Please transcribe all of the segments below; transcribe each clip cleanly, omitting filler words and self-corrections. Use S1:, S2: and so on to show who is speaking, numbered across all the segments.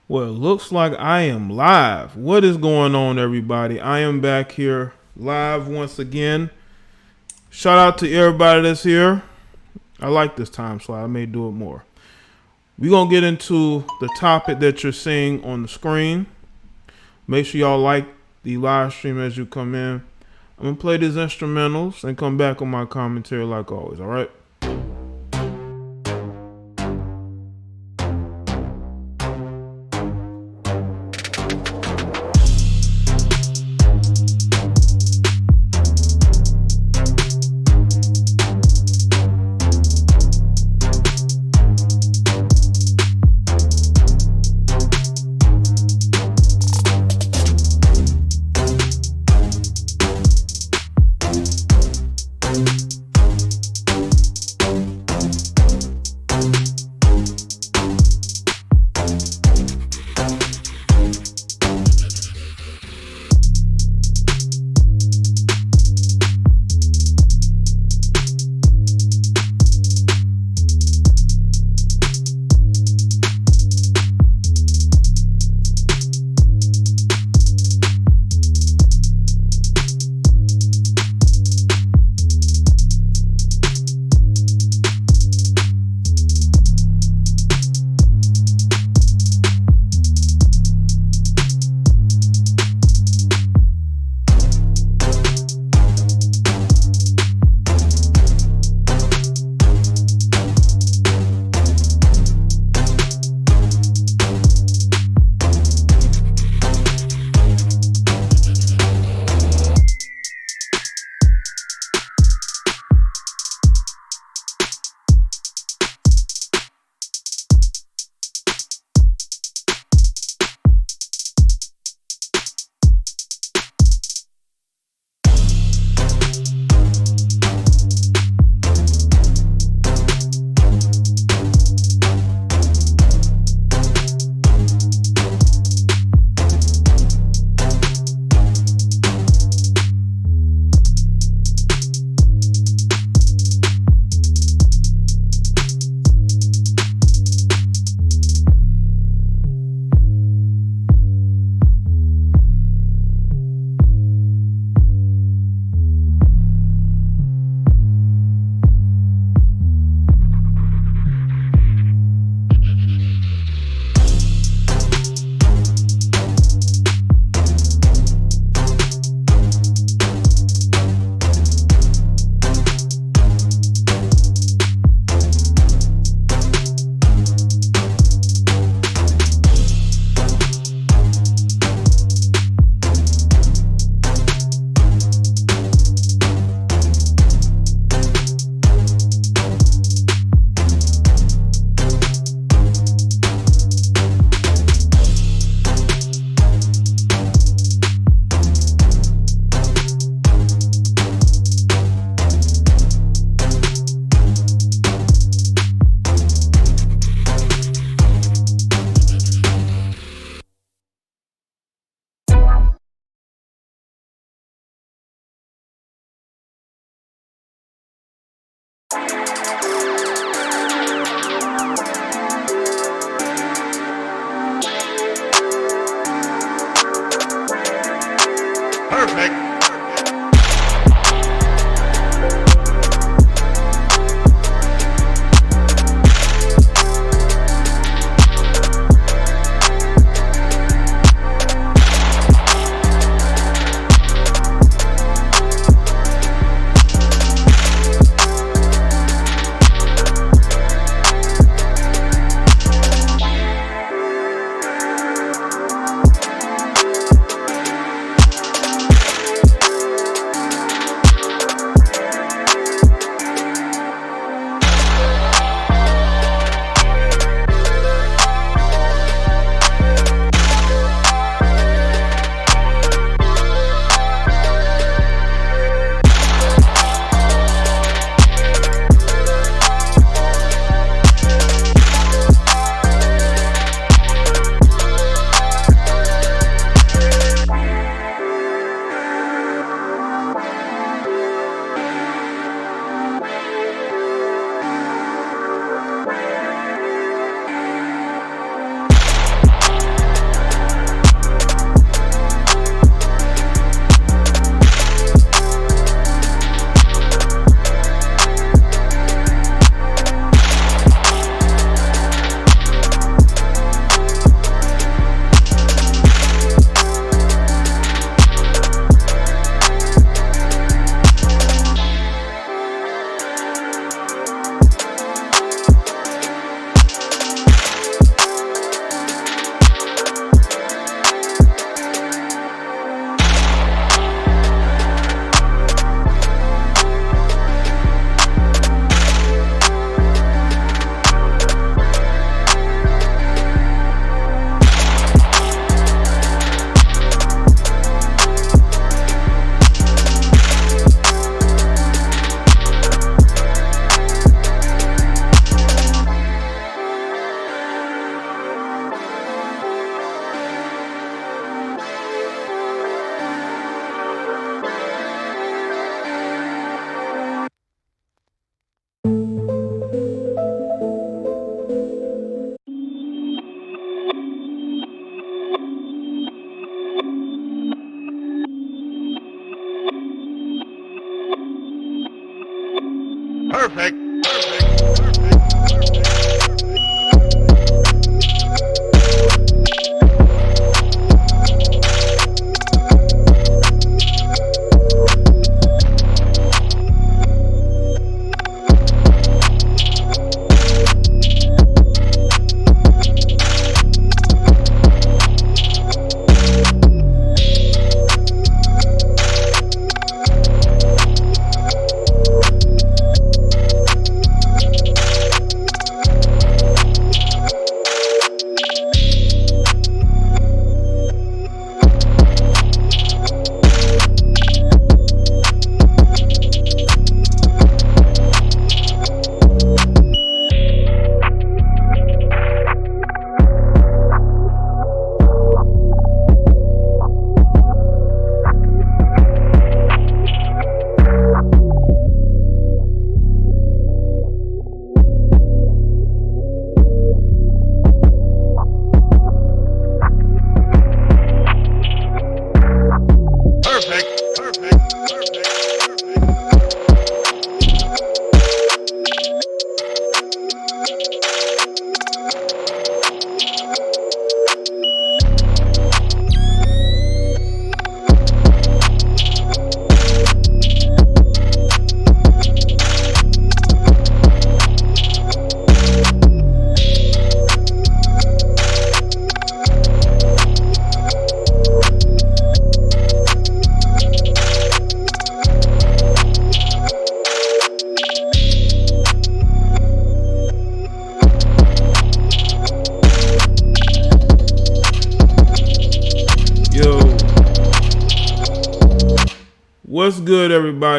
S1: Well, it looks like I am live. What is going on, everybody? I am back here live once again. Shout out to everybody that's here. I like this time slot. I may do it more. We're going to get into the topic that you're seeing on the screen. Make sure y'all like the live stream as you come in. I'm going to play these instrumentals and come back on my commentary like always, all right?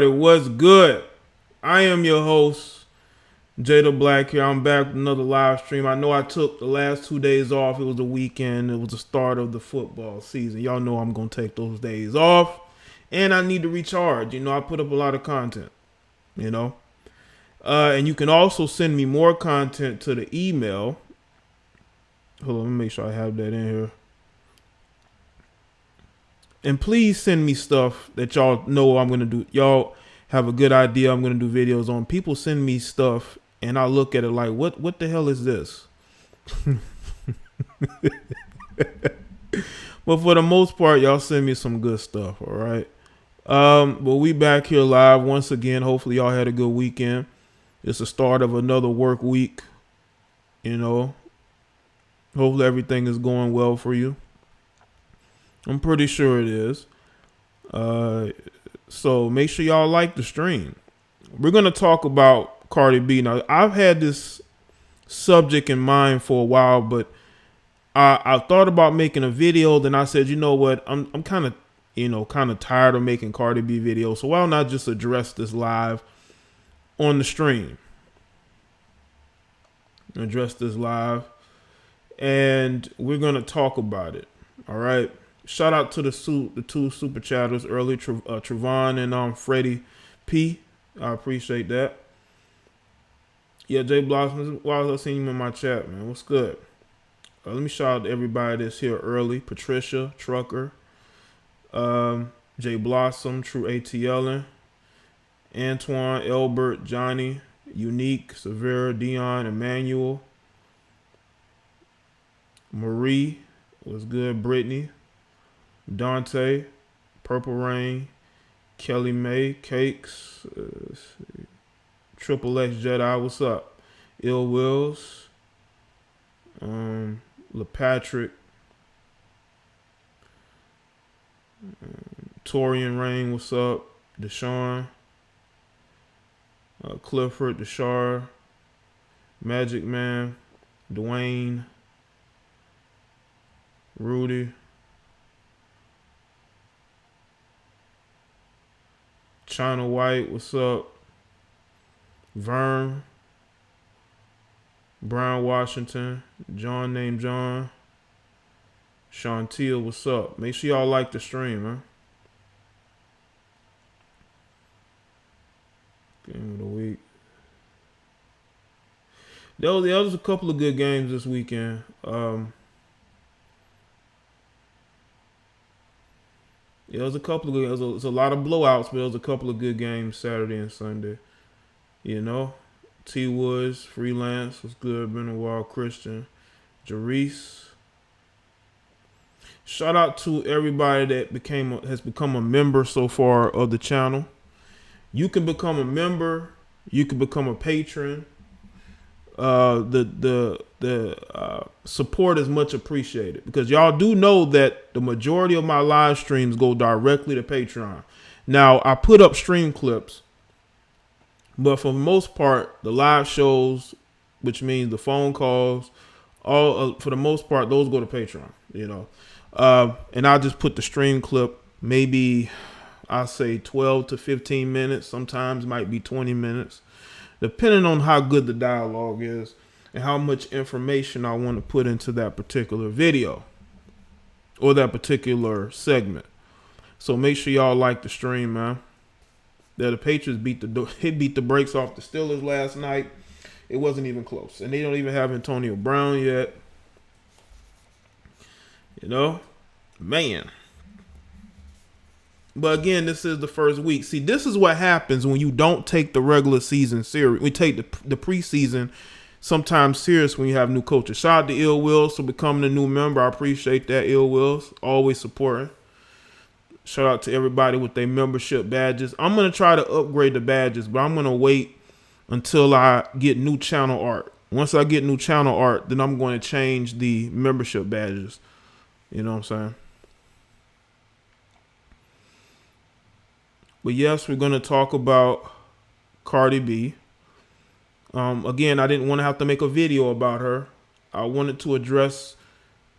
S1: everybody. What's good? I am your host, Jada Black here. I'm back with another live stream. I know I took the last 2 days off. It was the weekend. It was the start of the football season. Y'all know I'm going to take those days off. And I need to recharge. I put up a lot of content, And you can also send me more content to the email. Hold on, let me make sure I have that in here. And please send me stuff that y'all know I'm going to do. Y'all have a good idea I'm going to do videos on. People send me stuff and I look at it like, what the hell is this? But for the most part, y'all send me some good stuff, all right? But we back here live once again. Hopefully y'all had a good weekend. It's the start of another work week, Hopefully everything is going well for you. I'm pretty sure it is. So make sure y'all like the stream. We're going to talk about Cardi B. Now, I've had this subject in mind for a while, but I thought about making a video. Then I said, you know what? I'm kind of tired of making Cardi B videos. So why not just address this live on the stream? Address this live. And we're going to talk about it. All right. Shout out to the two super chatters early, Trevon and Freddie P. I appreciate that. Yeah, Jay Blossom, why was I seeing you in my chat, man? What's good? Let me shout out to everybody that's here early. Patricia, Trucker, Jay Blossom, True ATLing, Antoine, Elbert, Johnny, Unique, Severe, Dion, Emmanuel, Marie, what's good, Brittany, Dante, Purple Rain, Kelly May, Cakes, Triple X Jedi, what's up? Ill Wills, LePatrick, Torian Rain, what's up? Deshaun, Clifford, Deshar, Magic Man, Dwayne, Rudy, China White, what's up? Vern, Brown Washington, John named John, Shantil, what's up? Make sure y'all like the stream, man. Game of the week. There was a couple of good games this weekend. Yeah, there was a couple of good. It was a lot of blowouts, but there was a couple of good games Saturday and Sunday. T Woods, Freelance was good. Benoit, Christian, Jarice. Shout out to everybody that has become a member so far of the channel. You can become a member. You can become a patron. The support is much appreciated because y'all do know that the majority of my live streams go directly to Patreon. Now I put up stream clips, but for the most part, the live shows, which means the phone calls, all for the most part, those go to Patreon. And I'll just put the stream clip, maybe I say 12 to 15 minutes. Sometimes it might be 20 minutes. Depending on how good the dialogue is and how much information I want to put into that particular video or that particular segment. So make sure y'all like the stream, man. The Patriots beat the brakes off the Steelers last night. It wasn't even close. And they don't even have Antonio Brown yet. Man. But again, this is the first week. See, this is what happens when you don't take the regular season serious. We take the preseason sometimes serious when you have new coaches. Shout out to Ill Wills for becoming a new member. I appreciate that, Ill Wills. Always supporting. Shout out to everybody with their membership badges. I'm going to try to upgrade the badges, but I'm going to wait until I get new channel art. Once I get new channel art, then I'm going to change the membership badges. You know what I'm saying? But yes, we're going to talk about Cardi B. Again, I didn't want to have to make a video about her. I wanted to address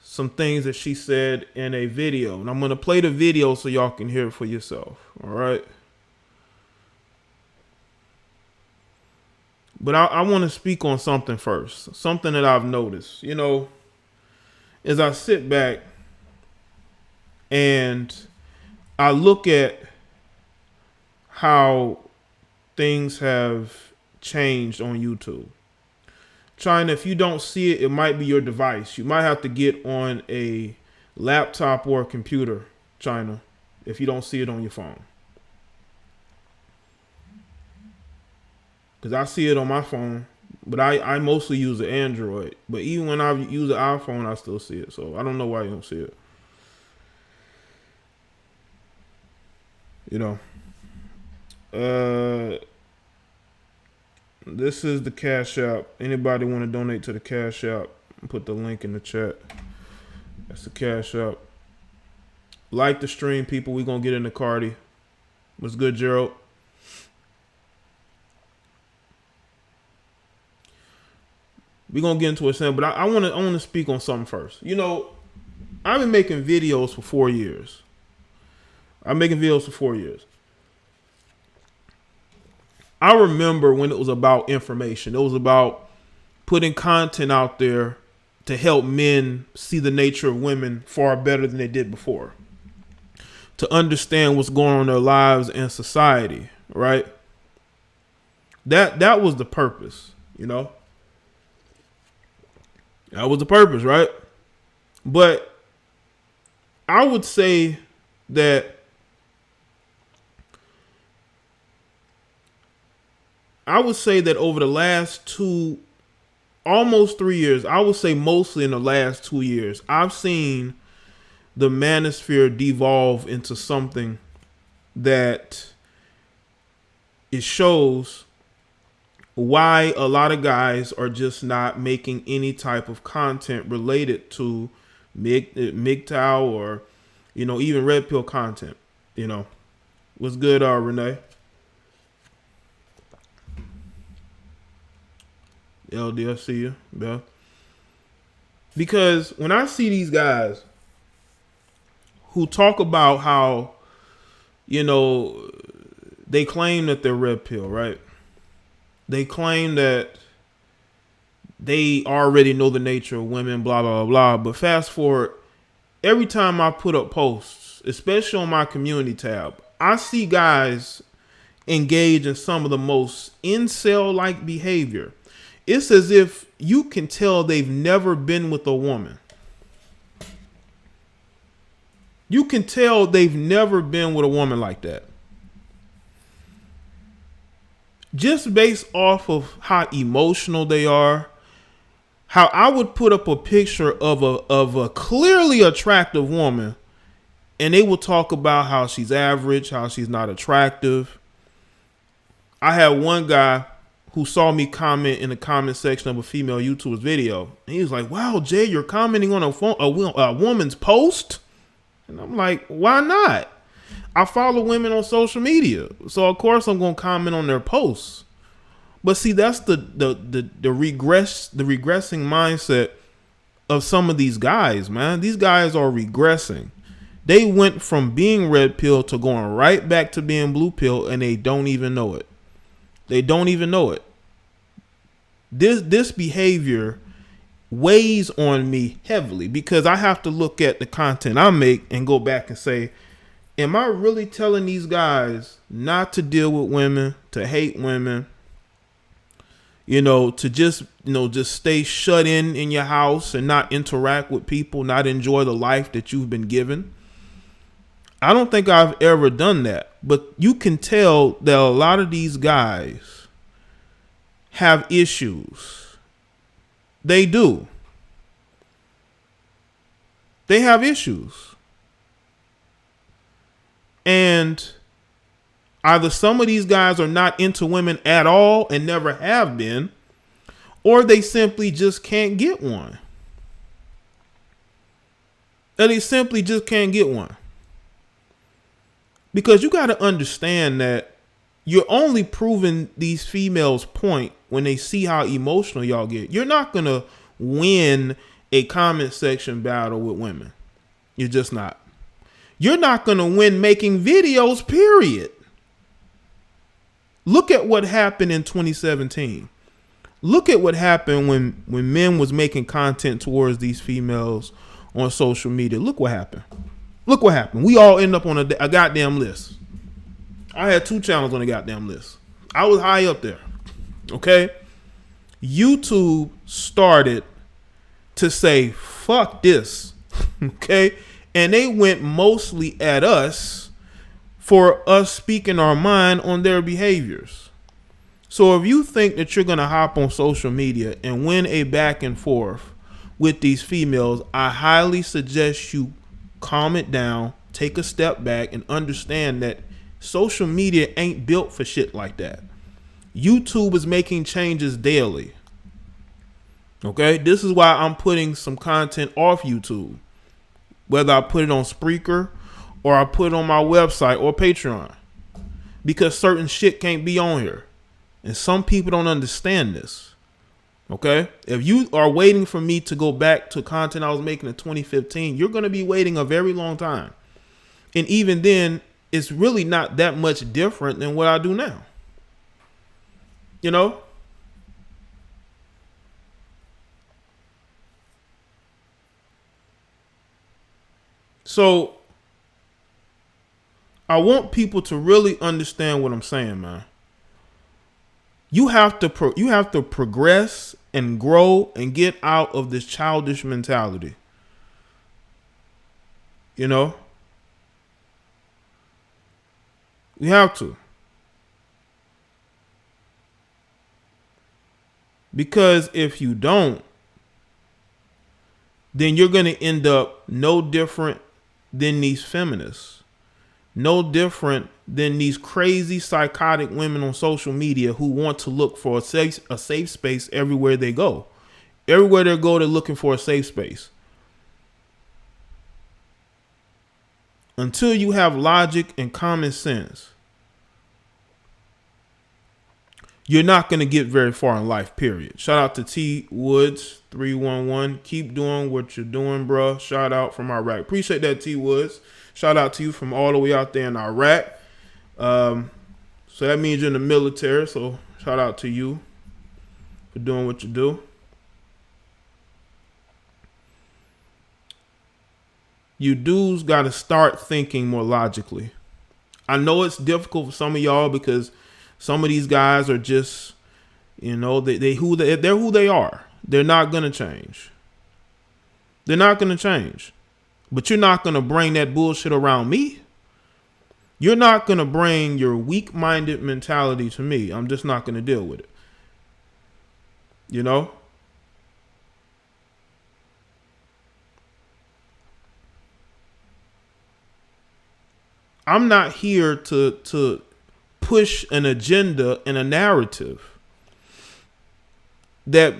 S1: some things that she said in a video. And I'm going to play the video so y'all can hear it for yourself. All right. But I want to speak on something first. Something that I've noticed. As I sit back and I look at how things have changed on YouTube. China, if you don't see it, it might be your device. You might have to get on a laptop or a computer, China, if you don't see it on your phone. Because I see it on my phone, but I mostly use an Android. But even when I use an iPhone, I still see it. So I don't know why you don't see it. This is the Cash App. Anybody want to donate to the Cash App? Put the link in the chat. That's the Cash App. Like the stream, people. We're going to get into Cardi. What's good, Gerald? We're going to get into it soon, but I want to speak on something first. I've been making videos for 4 years. I'm making videos for 4 years. I remember when it was about information. It was about putting content out there to help men see the nature of women far better than they did before. To understand what's going on in their lives and society, right? That was the purpose, That was the purpose, right? But I would say that over the last almost 3 years, I would say mostly in the last 2 years, I've seen the manosphere devolve into something that it shows why a lot of guys are just not making any type of content related to MGTOW or, even red pill content. What's good, Renee? LD, I see you, Beth. Because when I see these guys who talk about how, they claim that they're red pill, right? They claim that they already know the nature of women, blah, blah, blah, blah. But fast forward, every time I put up posts, especially on my community tab, I see guys engage in some of the most incel-like behavior. It's as if you can tell they've never been with a woman. You can tell they've never been with a woman like that. Just based off of how emotional they are, how I would put up a picture of a clearly attractive woman, and they will talk about how she's average, how she's not attractive. I had one guy who saw me comment in the comment section of a female YouTuber's video. And he was like, wow, Jay, you're commenting on a woman's post? And I'm like, why not? I follow women on social media, so of course I'm going to comment on their posts. But see, that's the regressing mindset of some of these guys, man. These guys are regressing. They went from being red pill to going right back to being blue pill, and they don't even know it. They don't even know it. This behavior weighs on me heavily because I have to look at the content I make and go back and say, am I really telling these guys not to deal with women, to hate women, to just stay shut in your house and not interact with people, not enjoy the life that you've been given? I don't think I've ever done that, but you can tell that a lot of these guys have issues. They do. They have issues. And either some of these guys are not into women at all and never have been, or they simply just can't get one. And they simply just can't get one. Because you got to understand that you're only proving these females' point when they see how emotional y'all get. You're not going to win a comment section battle with women. You're just not. You're not going to win making videos, period. Look at what happened in 2017. Look at what happened when men was making content towards these females on social media. Look what happened. Look what happened. We all end up on a goddamn list. I had 2 channels on the goddamn list. I was high up there. Okay? YouTube started to say, fuck this. Okay? And they went mostly at us for us speaking our mind on their behaviors. So if you think that you're going to hop on social media and win a back and forth with these females, I highly suggest you calm it down, take a step back, and understand that social media ain't built for shit like that. YouTube is making changes daily. Okay? This is why I'm putting some content off YouTube. Whether I put it on Spreaker or I put it on my website or Patreon. Because certain shit can't be on here. And some people don't understand this. Okay? If you are waiting for me to go back to content I was making in 2015, you're going to be waiting a very long time. And even then, it's really not that much different than what I do now. You know? So, I want people to really understand what I'm saying, man. You have to progress and grow and get out of this childish mentality. You know? We have to. Because if you don't, then you're going to end up no different than these feminists. No different than these crazy psychotic women on social media who want to look for a safe space everywhere they go. Everywhere they go, they're looking for a safe space. Until you have logic and common sense, you're not going to get very far in life, period. Shout out to T Woods 311. Keep doing what you're doing, bro. Shout out from Iraq. Appreciate that, T Woods. Shout out to you from all the way out there in Iraq. So that means you're in the military. So shout out to you for doing what you do. You dudes got to start thinking more logically. I know it's difficult for some of y'all because some of these guys are just, you know, they're who they are. They're not going to change. They're not going to change. But you're not going to bring that bullshit around me. You're not going to bring your weak-minded mentality to me. I'm just not going to deal with it. You know? I'm not here to push an agenda and a narrative that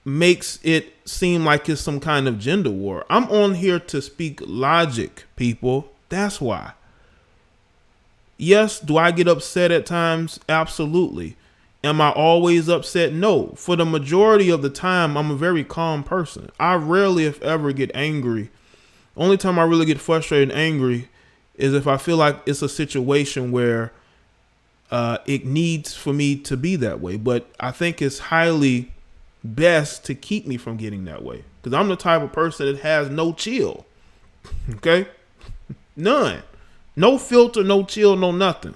S1: makes it seem like it's some kind of gender war. I'm on here to speak logic, people. That's why. Yes, do I get upset at times? Absolutely. Am I always upset? No. For the majority of the time, I'm a very calm person. I rarely, if ever, get angry. Only time I really get frustrated and angry is if I feel like it's a situation where it needs for me to be that way. But I think it's highly best to keep me from getting that way. Because I'm the type of person that has no chill. Okay? None. No filter, no chill, no nothing.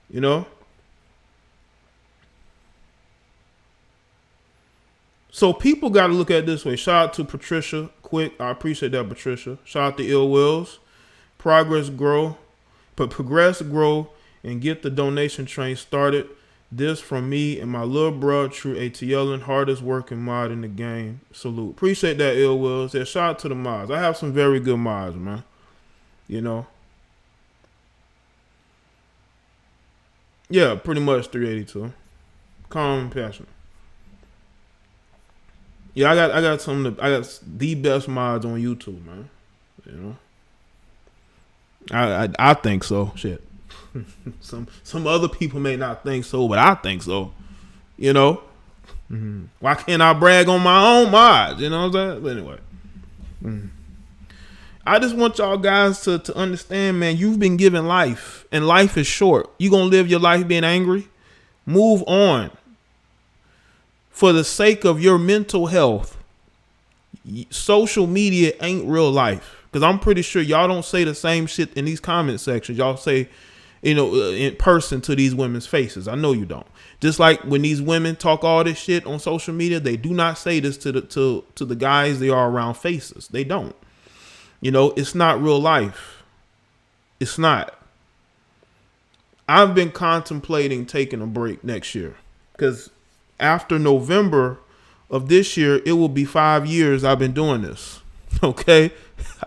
S1: You know? So people got to look at it this way. Shout out to Patricia. Quick. I appreciate that, Patricia. Shout out to Ill Wills. Progress, grow. But progress, grow, and get the donation train started. This from me and my little bro, True ATL, and hardest working mod in the game. Salute. Appreciate that, Ill Wills. Yeah, shout out to the mods. I have some very good mods, man. You know. Yeah, pretty much 382. Calm and passionate. Yeah, I got the best mods on YouTube, man. You know. I think so. Shit. Some other people may not think so, but I think so. You know. Mm-hmm. Why can't I brag on my own mods? You know what I'm saying? But anyway. Mm-hmm. I just want y'all guys to understand, man, you've been given life, and life is short. You gonna live your life being angry? Move on. for the sake of your mental health, social media ain't real life. Because I'm pretty sure y'all don't say the same shit in these comment sections. Y'all say, in person to these women's faces. I know you don't. Just like when these women talk all this shit on social media, they do not say this to the guys they are around faces. They don't. It's not real life. It's not. I've been contemplating taking a break next year because after November of this year, it will be 5 years I've been doing this. Okay.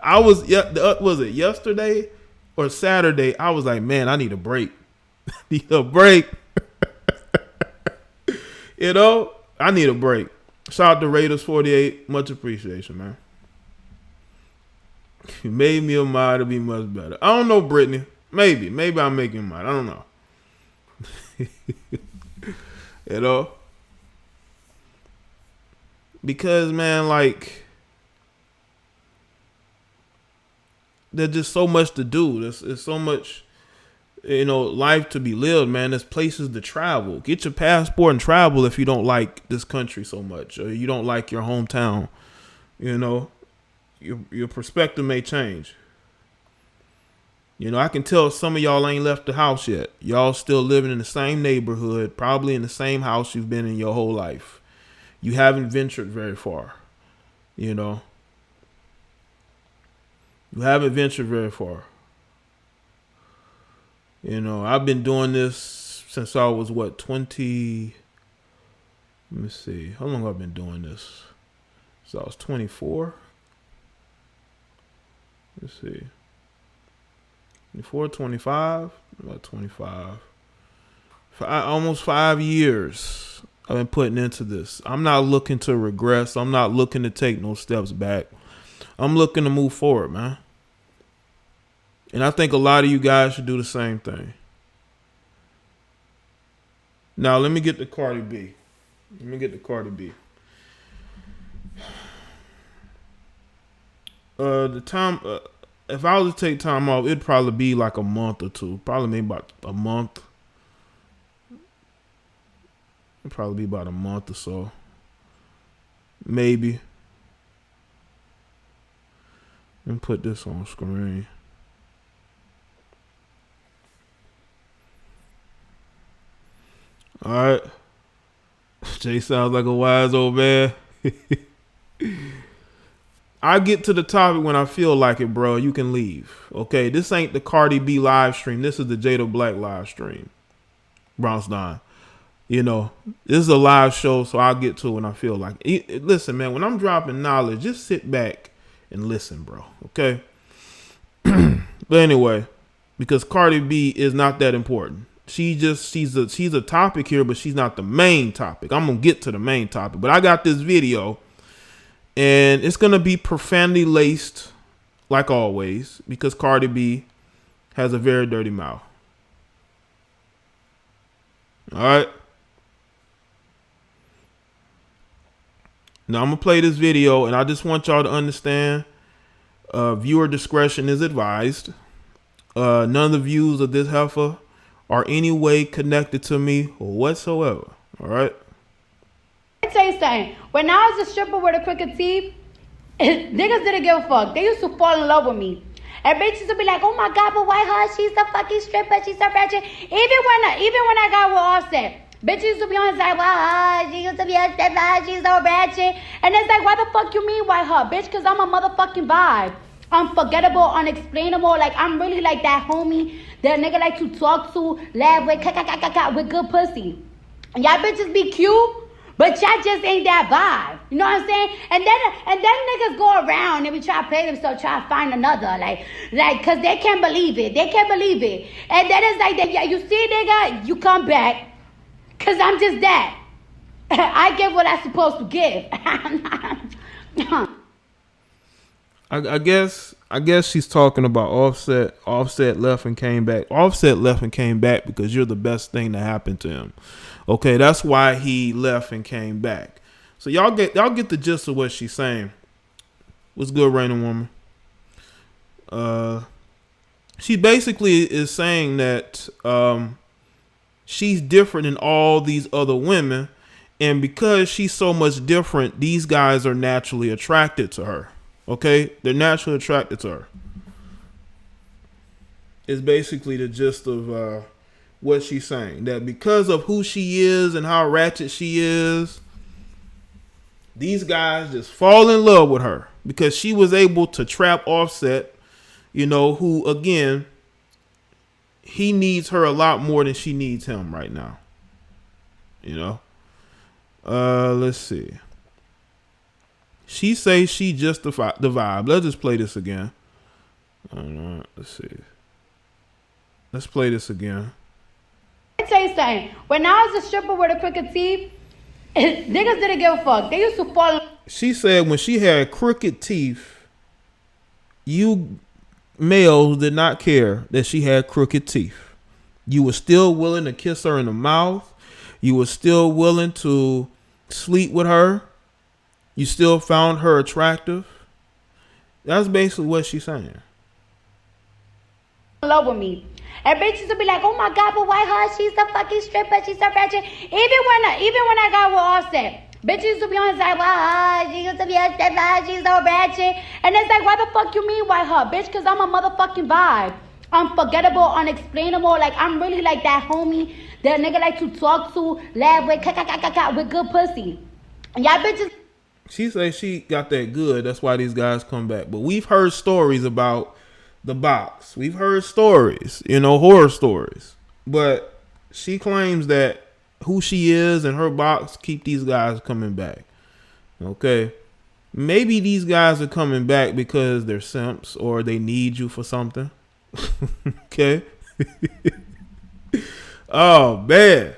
S1: Was it yesterday or Saturday? I was like, man, I need a break. Need a break. I need a break. Shout out to Raiders 48. Much appreciation, man. You made me a mod to be much better. I don't know, Brittany. Maybe I'm making mine. I don't know. Because, man, like, there's just so much to do. There's so much, life to be lived, man. There's places to travel. Get your passport and travel if you don't like this country so much or you don't like your hometown. Your perspective may change. I can tell some of y'all ain't left the house yet. Y'all still living in the same neighborhood, probably in the same house you've been in your whole life. You haven't ventured very far. You haven't ventured very far. I've been doing this since I was 20. Let me see. How long have I been doing this? So I was 24. Let's see. 24, 25, about 25. Almost 5 years I've been putting into this. I'm not looking to regress. I'm not looking to take no steps back. I'm looking to move forward, man. And I think a lot of you guys should do the same thing. Now, let me get to Cardi B. The time, if I was to take time off, it'd probably be like a month or two. Probably maybe about a month. It'd probably be about a month or so. Maybe. Let me put this on screen. All right. Jay sounds like a wise old man. I get to the topic when I feel like it, bro. You can leave. Okay, this ain't the Cardi B live stream. This is the Jada Black live stream. Bronx Don. This is a live show, so I'll get to it when I feel like it. Listen, man, when I'm dropping knowledge, just sit back and listen, bro. Okay? But anyway, because Cardi B is not that important. She's a topic here, but she's not the main topic. I'm going to get to the main topic. But I got this video, and it's going to be profanity laced, like always, because Cardi B has a very dirty mouth. All right? Now, I'm going to play this video, and I just want y'all to understand viewer discretion is advised. None of the views of this heifer are any way connected to me whatsoever. All right?
S2: Let me tell you something. When I was a stripper with a crooked teeth, niggas didn't give a fuck. They used to fall in love with me. And bitches would be like, oh my God, but why her? She's a fucking stripper. She's so ratchet. Even when I got with Offset, bitches used to be on his side, why her? She used to be a stripper. She's so ratchet. And it's like, why the fuck you mean why her? Bitch, because I'm a motherfucking vibe. Unforgettable, unexplainable. Like, I'm really like that homie that nigga like to talk to, laugh with good pussy. And y'all bitches be cute, but y'all just ain't that vibe. You know what I'm saying? And then niggas go around and we try to play themselves, try to find another. Like, cause they can't believe it. And then it's like, yeah, you see, nigga, you come back. Cause I'm just that. I give what I'm supposed to give.
S1: I guess she's talking about Offset. Offset left and came back. Offset left and came back because you're the best thing to happen to him. Okay, that's why he left and came back. So y'all get the gist of what she's saying. What's good, Raining Woman? She basically is saying that she's different than all these other women, And because she's so much different, these guys are naturally attracted to her. Okay? They're naturally attracted to her. It's basically the gist of what she's saying. That because of who she is and how ratchet she is, these guys just fall in love with her. Because she was able to trap Offset, you know, who, again, he needs her a lot more than she needs him right now. You know? Let's see. She says she justified the vibe. Let's just play this again. Let's see. Let's play this again.
S2: Let me tell you something. When I was a stripper with a crooked teeth, niggas didn't give a fuck. They used to fall.
S1: She said when she had crooked teeth, you males did not care that she had crooked teeth. You were still willing to kiss her in the mouth. You were still willing to sleep with her. You still found her attractive. That's basically what she's saying.
S2: In love with me. And bitches will be like, oh my God, but why her? She's the fucking stripper. She's so ratchet. Even when I got with Offset, bitches used to be on the side, why her? She used to be a stripper. She's so ratchet. And it's like, why the fuck you mean why her? Bitch, because I'm a motherfucking vibe. Unforgettable, unexplainable. Like, I'm really like that homie that nigga like to talk to, laugh with good pussy. And y'all bitches.
S1: She says she got that good. That's why these guys come back. But we've heard stories about the box. We've heard stories, you know, horror stories. But she claims that who she is and her box keep these guys coming back. Okay. Maybe these guys are coming back because they're simps or they need you for something. Okay. Oh, man.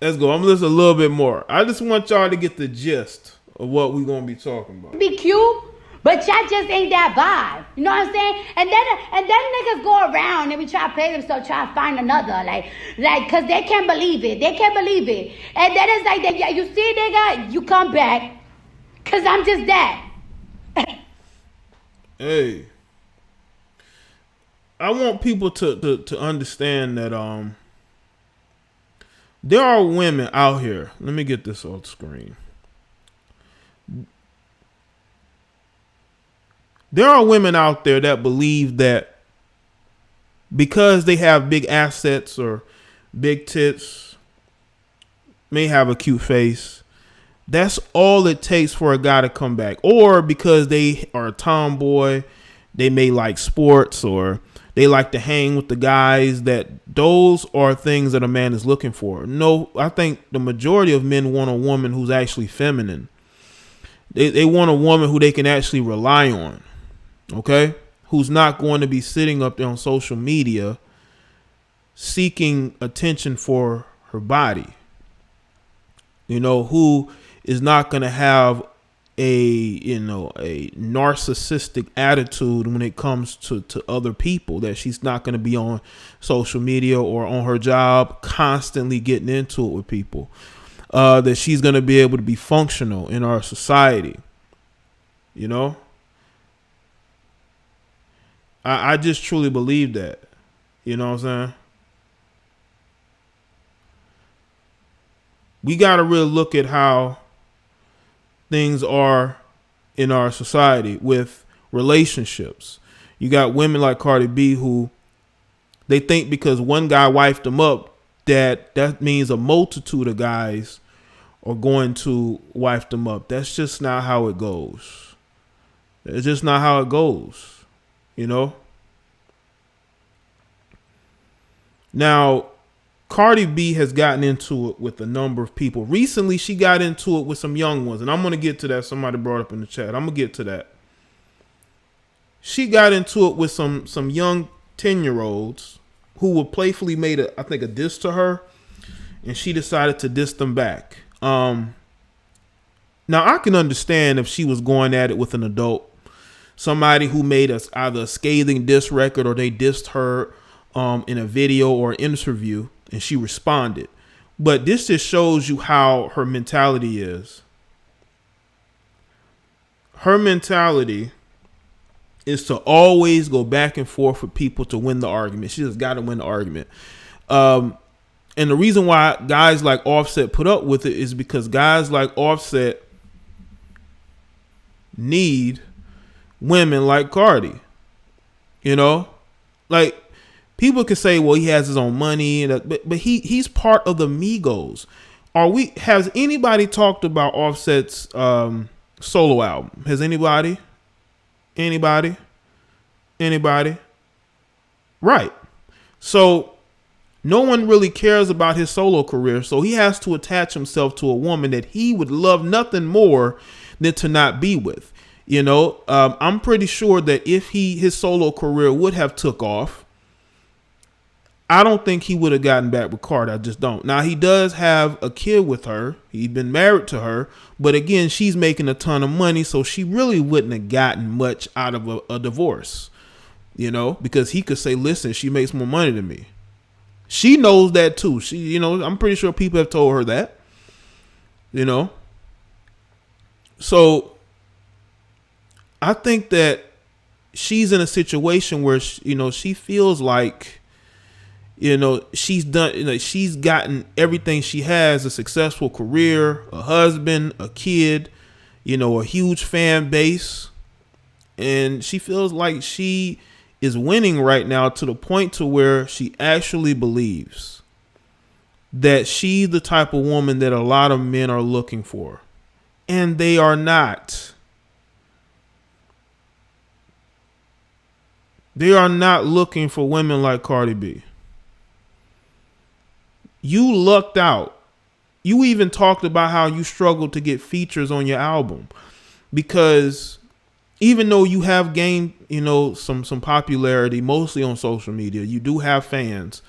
S1: Let's go. I'm gonna listen a little bit more. I just want y'all to get the gist of what we're gonna be talking about.
S2: Be cute, but y'all just ain't that vibe. You know what I'm saying? And then niggas go around and we try to play themselves, try to find another, like, cause they can't believe it. They can't believe it. And then it's like, yeah, you see, nigga, you come back, cause I'm just that.
S1: Hey, I want people to understand that there are women out here. Let me get this on screen. There are women out there that believe that because they have big assets or big tits, may have a cute face, that's all it takes for a guy to come back. Or because they are a tomboy, they may like sports or they like to hang with the guys, that those are things that a man is looking for. No, I think the majority of men want a woman who's actually feminine. They want a woman who they can actually rely on. Okay? Who's not going to be sitting up there on social media seeking attention for her body. You know, who is not going to have a narcissistic attitude when it comes to other people, that she's not going to be on social media or on her job constantly getting into it with people, that she's going to be able to be functional in our society. You know, I just truly believe that. You know what I'm saying? We got to really look at how things are in our society with relationships. You got women like Cardi B who they think because one guy wifed them up that means a multitude of guys are going to wife them up. That's just not how it goes. It's just not how it goes, you know? Now, Cardi B has gotten into it with a number of people. Recently, she got into it with some young ones, and I'm going to get to that. Somebody brought up in the chat. I'm going to get to that. She got into it with some young 10-year-olds who were playfully made, I think, a diss to her, and she decided to diss them back. Now, I can understand if she was going at it with an adult, somebody who made us either a scathing diss record or they dissed her in a video or interview, and she responded. But this just shows you how her mentality is. Her mentality is to always go back and forth with people to win the argument. She just got to win the argument. And the reason why guys like Offset put up with it is because guys like Offset need women like Cardi. You know, like people could say, well, he has his own money, but he's part of the Migos. Has anybody talked about Offset's solo album? Has anybody? Right. So no one really cares about his solo career. So he has to attach himself to a woman that he would love nothing more than to not be with. You know, I'm pretty sure that if his solo career would have took off, I don't think he would have gotten back with Cardi. I just don't. Now, he does have a kid with her. He's been married to her. But again, she's making a ton of money, so she really wouldn't have gotten much out of a divorce, you know, because he could say, listen, she makes more money than me. She knows that too. I'm pretty sure people have told her that, you know. So I think that she's in a situation where, she feels like, she's done, she's gotten everything she has: a successful career, a husband, a kid, a huge fan base. And she feels like she is winning right now to the point to where she actually believes that she's the type of woman that a lot of men are looking for. And they are not. They are not looking for women like Cardi B. You lucked out. You even talked about how you struggled to get features on your album, because even though you have gained, some popularity, mostly on social media, you do have fans.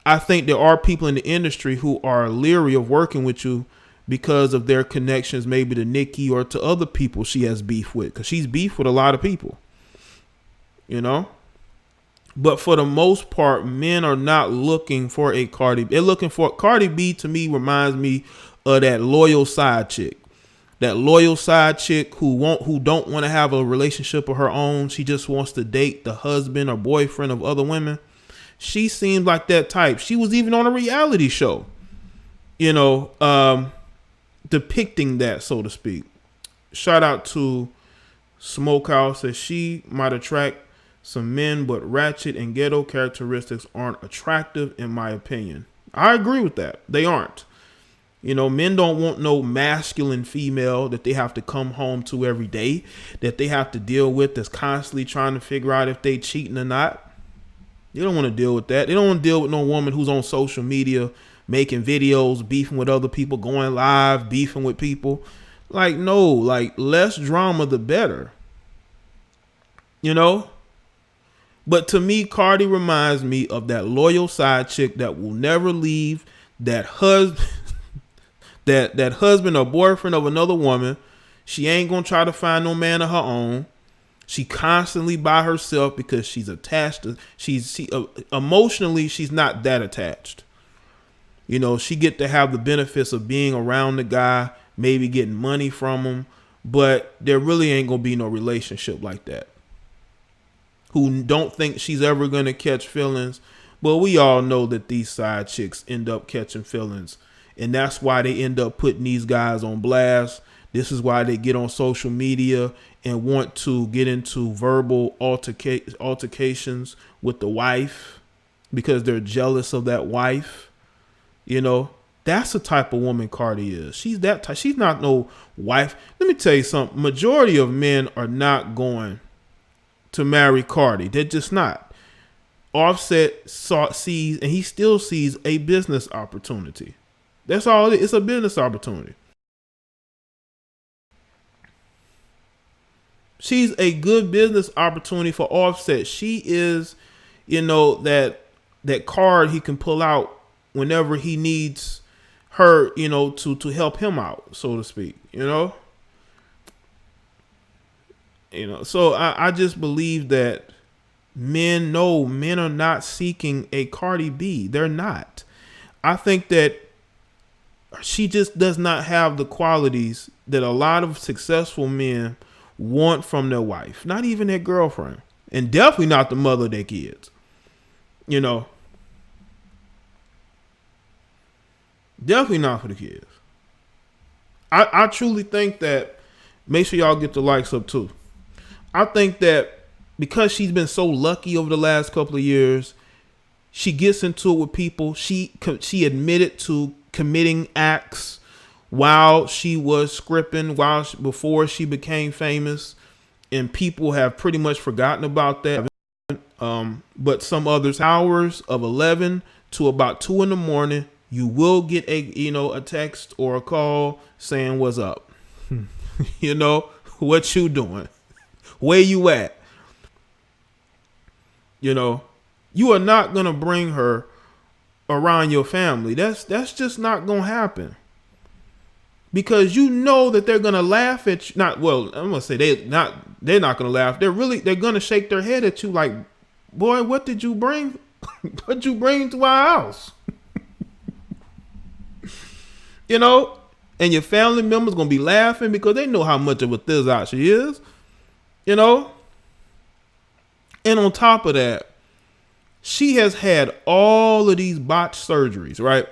S1: I think there are people in the industry who are leery of working with you because of their connections, maybe to Nicki or to other people she has beef with, because she's beef with a lot of people, But for the most part, men are not looking for a Cardi. They're looking for Cardi B. To me, reminds me of that loyal side chick. That loyal side chick who don't want to have a relationship of her own. She just wants to date the husband or boyfriend of other women. She seems like that type. She was even on a reality show, depicting that, so to speak. Shout out to Smokehouse, says she might attract some men, but ratchet and ghetto characteristics aren't attractive, in my opinion. I agree with that. They aren't. Men don't want no masculine female that they have to come home to every day, that they have to deal with, that's constantly trying to figure out if they cheating or not. They don't want to deal with that. They don't want to deal with no woman who's on social media making videos, beefing with other people, going live, beefing with people. No, less drama, the better. But to me, Cardi reminds me of that loyal side chick that will never leave that husband, that husband or boyfriend of another woman. She ain't gonna try to find no man of her own. She constantly by herself because she's attached to. Emotionally, she's not that attached. She get to have the benefits of being around the guy, maybe getting money from him, but there really ain't gonna be no relationship like that. Who don't think she's ever going to catch feelings. But we all know that these side chicks end up catching feelings. And that's why they end up putting these guys on blast. This is why they get on social media and want to get into verbal altercations with the wife, because they're jealous of that wife. That's the type of woman Cardi is. She's that type. She's not no wife. Let me tell you something. Majority of men are not going to marry Cardi. They're just not. Offset sees, and he still sees, a business opportunity. That's all it is. It's a business opportunity. She's a good business opportunity for Offset. She is, that card he can pull out whenever he needs her, to help him out, so to speak, So I just believe that men are not seeking a Cardi B. They're not. I think that she just does not have the qualities that a lot of successful men want from their wife. Not even their girlfriend. And definitely not the mother of their kids. Definitely not for the kids. I truly think that, make sure y'all get the likes up too. I think that because she's been so lucky over the last couple of years, she gets into it with people. She admitted to committing acts while she was scripting, before she became famous, and people have pretty much forgotten about that. But some others, hours of 11 to about 2 in the morning, you will get a text or a call saying what's up. What you doing? Where you at? You are not gonna bring her around your family. That's just not gonna happen. Because you know that they're gonna laugh at you. I'm gonna say they're not gonna laugh. They're gonna shake their head at you like, boy, what did you bring? What you bring to our house? And your family members gonna be laughing because they know how much of a thiz-out she is. And on top of that, she has had all of these botched surgeries, right?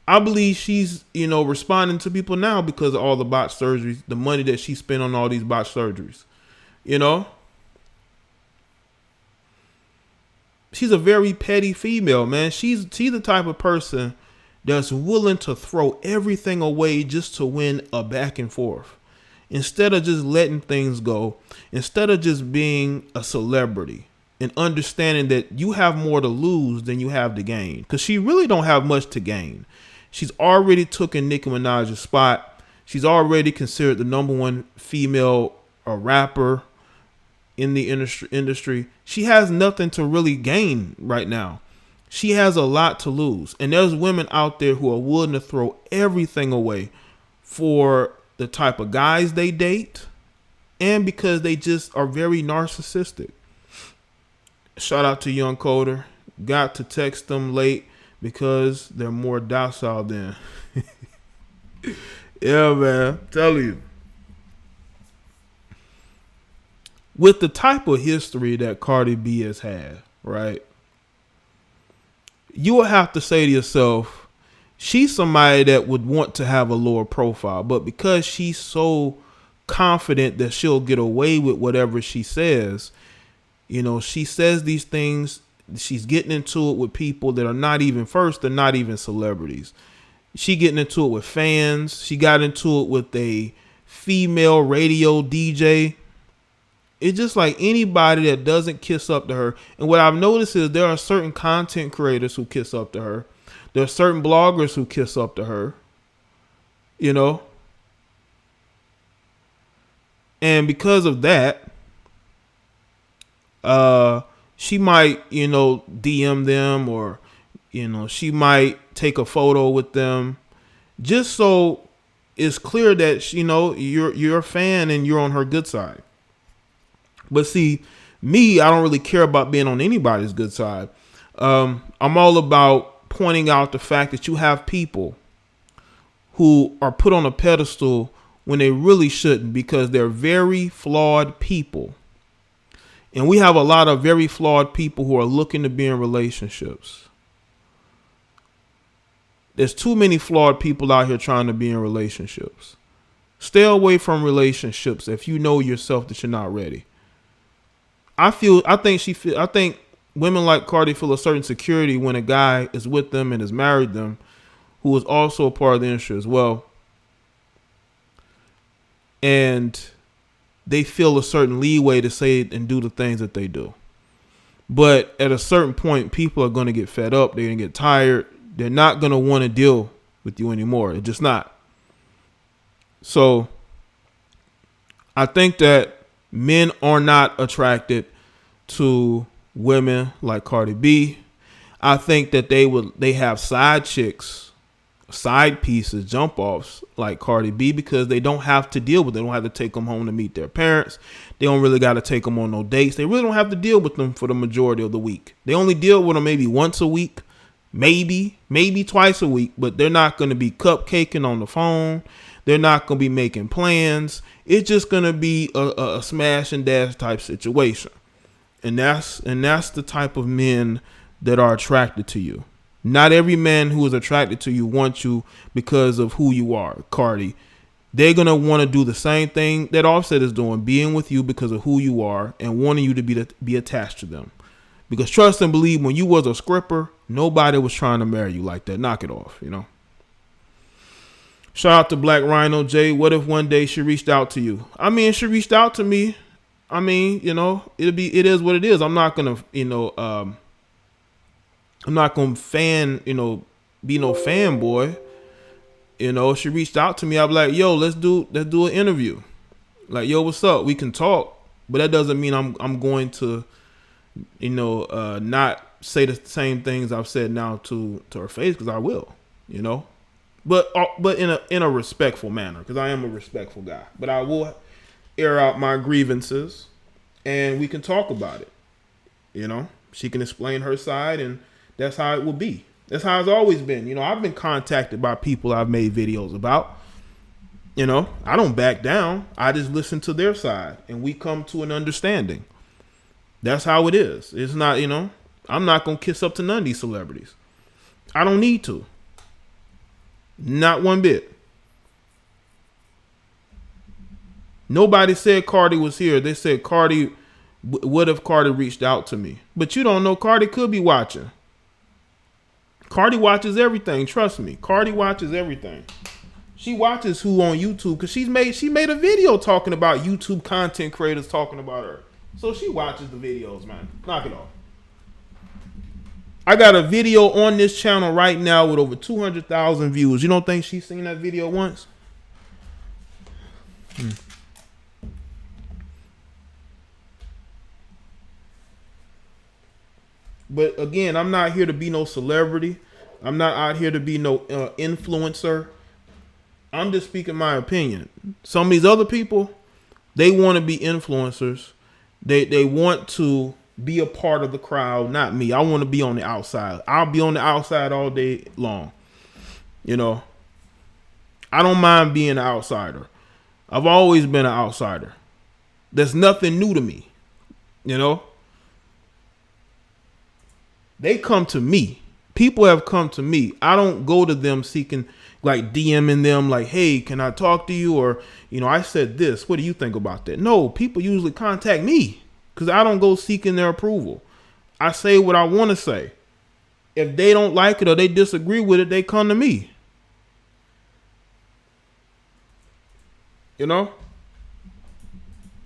S1: I believe she's, responding to people now because of all the botched surgeries, the money that she spent on all these botched surgeries. She's a very petty female, man. She's the type of person that's willing to throw everything away just to win a back and forth. Instead of just letting things go, instead of just being a celebrity and understanding that you have more to lose than you have to gain. Because she really don't have much to gain. She's already taken Nicki Minaj's spot. She's already considered the #1 female rapper in the industry. She has nothing to really gain right now. She has a lot to lose. And there's women out there who are willing to throw everything away for the type of guys they date and because they just are very narcissistic. Shout out to Young Coder. Got to text them late because they're more docile than. Yeah, man. Tell you. With the type of history that Cardi B has had, right? You will have to say to yourself, she's somebody that would want to have a lower profile, but because she's so confident that she'll get away with whatever she says, she says these things, she's getting into it with people that are not even they're not even celebrities. She getting into it with fans. She got into it with a female radio DJ. It's just like anybody that doesn't kiss up to her. And what I've noticed is there are certain content creators who kiss up to her. There are certain bloggers who kiss up to her. And because of that, she might, DM them or, she might take a photo with them just so it's clear that, you're a fan and you're on her good side. But see, me, I don't really care about being on anybody's good side. I'm all about pointing out the fact that you have people who are put on a pedestal when they really shouldn't because they're very flawed people. And we have a lot of very flawed people who are looking to be in relationships. There's too many flawed people out here trying to be in relationships. Stay away from relationships if you know yourself that you're not ready. I think women like Cardi feel a certain security when a guy is with them and has married them, who is also a part of the industry as well. And they feel a certain leeway to say and do the things that they do. But at a certain point, people are going to get fed up. They're going to get tired. They're not going to want to deal with you anymore. It's just not. So I think that men are not attracted to women like Cardi B. I think that they have side chicks, side pieces, jump offs like Cardi B because they don't have to deal with it. They don't have to take them home to meet their parents. They don't really got to take them on no dates. They really don't have to deal with them for the majority of the week. They only deal with them maybe once a week, maybe twice a week, but they're not going to be cupcaking on the phone. They're not going to be making plans. It's just going to be a smash and dash type situation. And that's the type of men that are attracted to you. Not every man who is attracted to you wants you because of who you are, Cardi. They're going to want to do the same thing that Offset is doing, being with you because of who you are and wanting you to be attached to them. Because trust and believe, when you was a scripper, nobody was trying to marry you like that. Knock it off, you know. Shout out to Black Rhino. Jay, what if one day she reached out to you? I mean, she reached out to me. I mean, you know, it is what it is. I'm not going to, you know, I'm not going to be no fanboy. You know, she reached out to me. I'll be like, yo, let's do an interview. Like, yo, what's up? We can talk. But that doesn't mean I'm going to, you know, not say the same things I've said now to her face, because I will, you know. But in a respectful manner, because I am a respectful guy. But I will air out my grievances and we can talk about it. You know, she can explain her side, and that's how it will be. That's how it's always been. You know, I've been contacted by people I've made videos about. You know, I don't back down. I just listen to their side and we come to an understanding. That's how it is. It's not, you know, I'm not going to kiss up to none of these celebrities. I don't need to. Not one bit. Nobody said Cardi was here. They said Cardi, what if Cardi reached out to me? But you don't know, Cardi could be watching. Cardi watches everything. Trust me. Cardi watches everything. She watches who on YouTube, because she made a video talking about YouTube content creators talking about her. So she watches the videos, man. Knock it off. I got a video on this channel right now with over 200,000 views. You don't think she's seen that video once? But again, I'm not here to be no celebrity. I'm not out here to be no influencer. I'm just speaking my opinion. Some of these other people, they want to be influencers. They want to be a part of the crowd, not me. I want to be on the outside. I'll be on the outside all day long. You know, I don't mind being an outsider. I've always been an outsider. There's nothing new to me. You know, they come to me. People have come to me. I don't go to them seeking, like DMing them like, hey, can I talk to you? Or, you know, I said this. What do you think about that? No, people usually contact me because I don't go seeking their approval. I say what I want to say. If they don't like it or they disagree with it, they come to me. You know?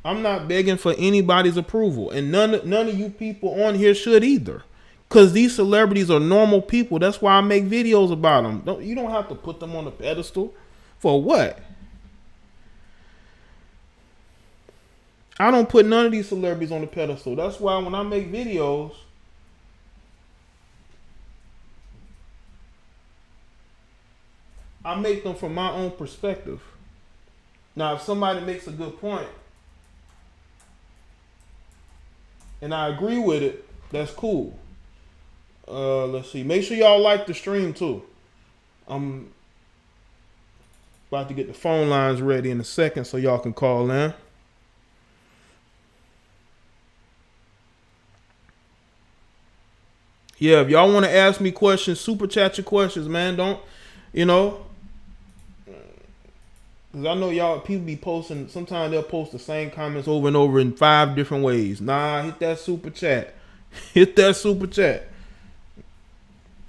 S1: I'm not begging for anybody's approval. And none of you people on here should either. Because these celebrities are normal people. That's why I make videos about them. You don't have to put them on a pedestal. For what? I don't put none of these celebrities on the pedestal. That's why when I make videos, I make them from my own perspective. Now, if somebody makes a good point and I agree with it, that's cool. Let's see. Make sure y'all like the stream too. I'm about to get the phone lines ready in a second so y'all can call in. Yeah, if y'all want to ask me questions, super chat your questions, man. Don't, you know, because I know y'all, people be posting, sometimes they'll post the same comments over and over in 5 different ways. Nah, hit that super chat. Hit that super chat.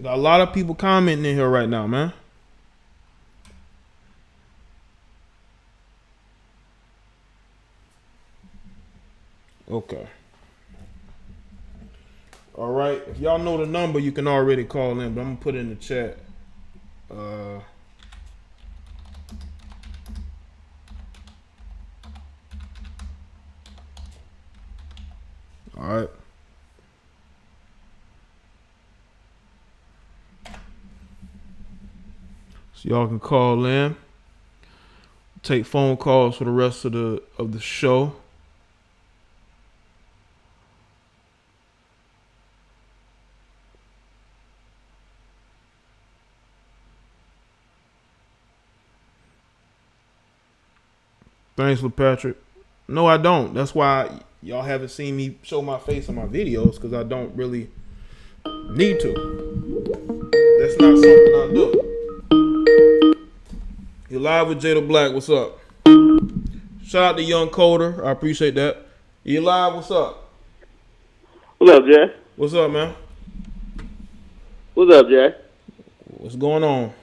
S1: Got a lot of people commenting in here right now, man. Okay. All right. If y'all know the number, you can already call in, but I'm going to put it in the chat. All right. So y'all can call in. Take phone calls for the rest of the show. Thanks, LaPatrick. No, I don't. That's why y'all haven't seen me show my face on my videos, because I don't really need to. That's not something I do. You're live with Jada Black. What's up? Shout out to Young Coder. I appreciate that. You live? What's up?
S3: What's up, Jay?
S1: What's up, man?
S3: What's up, Jay?
S1: What's going on?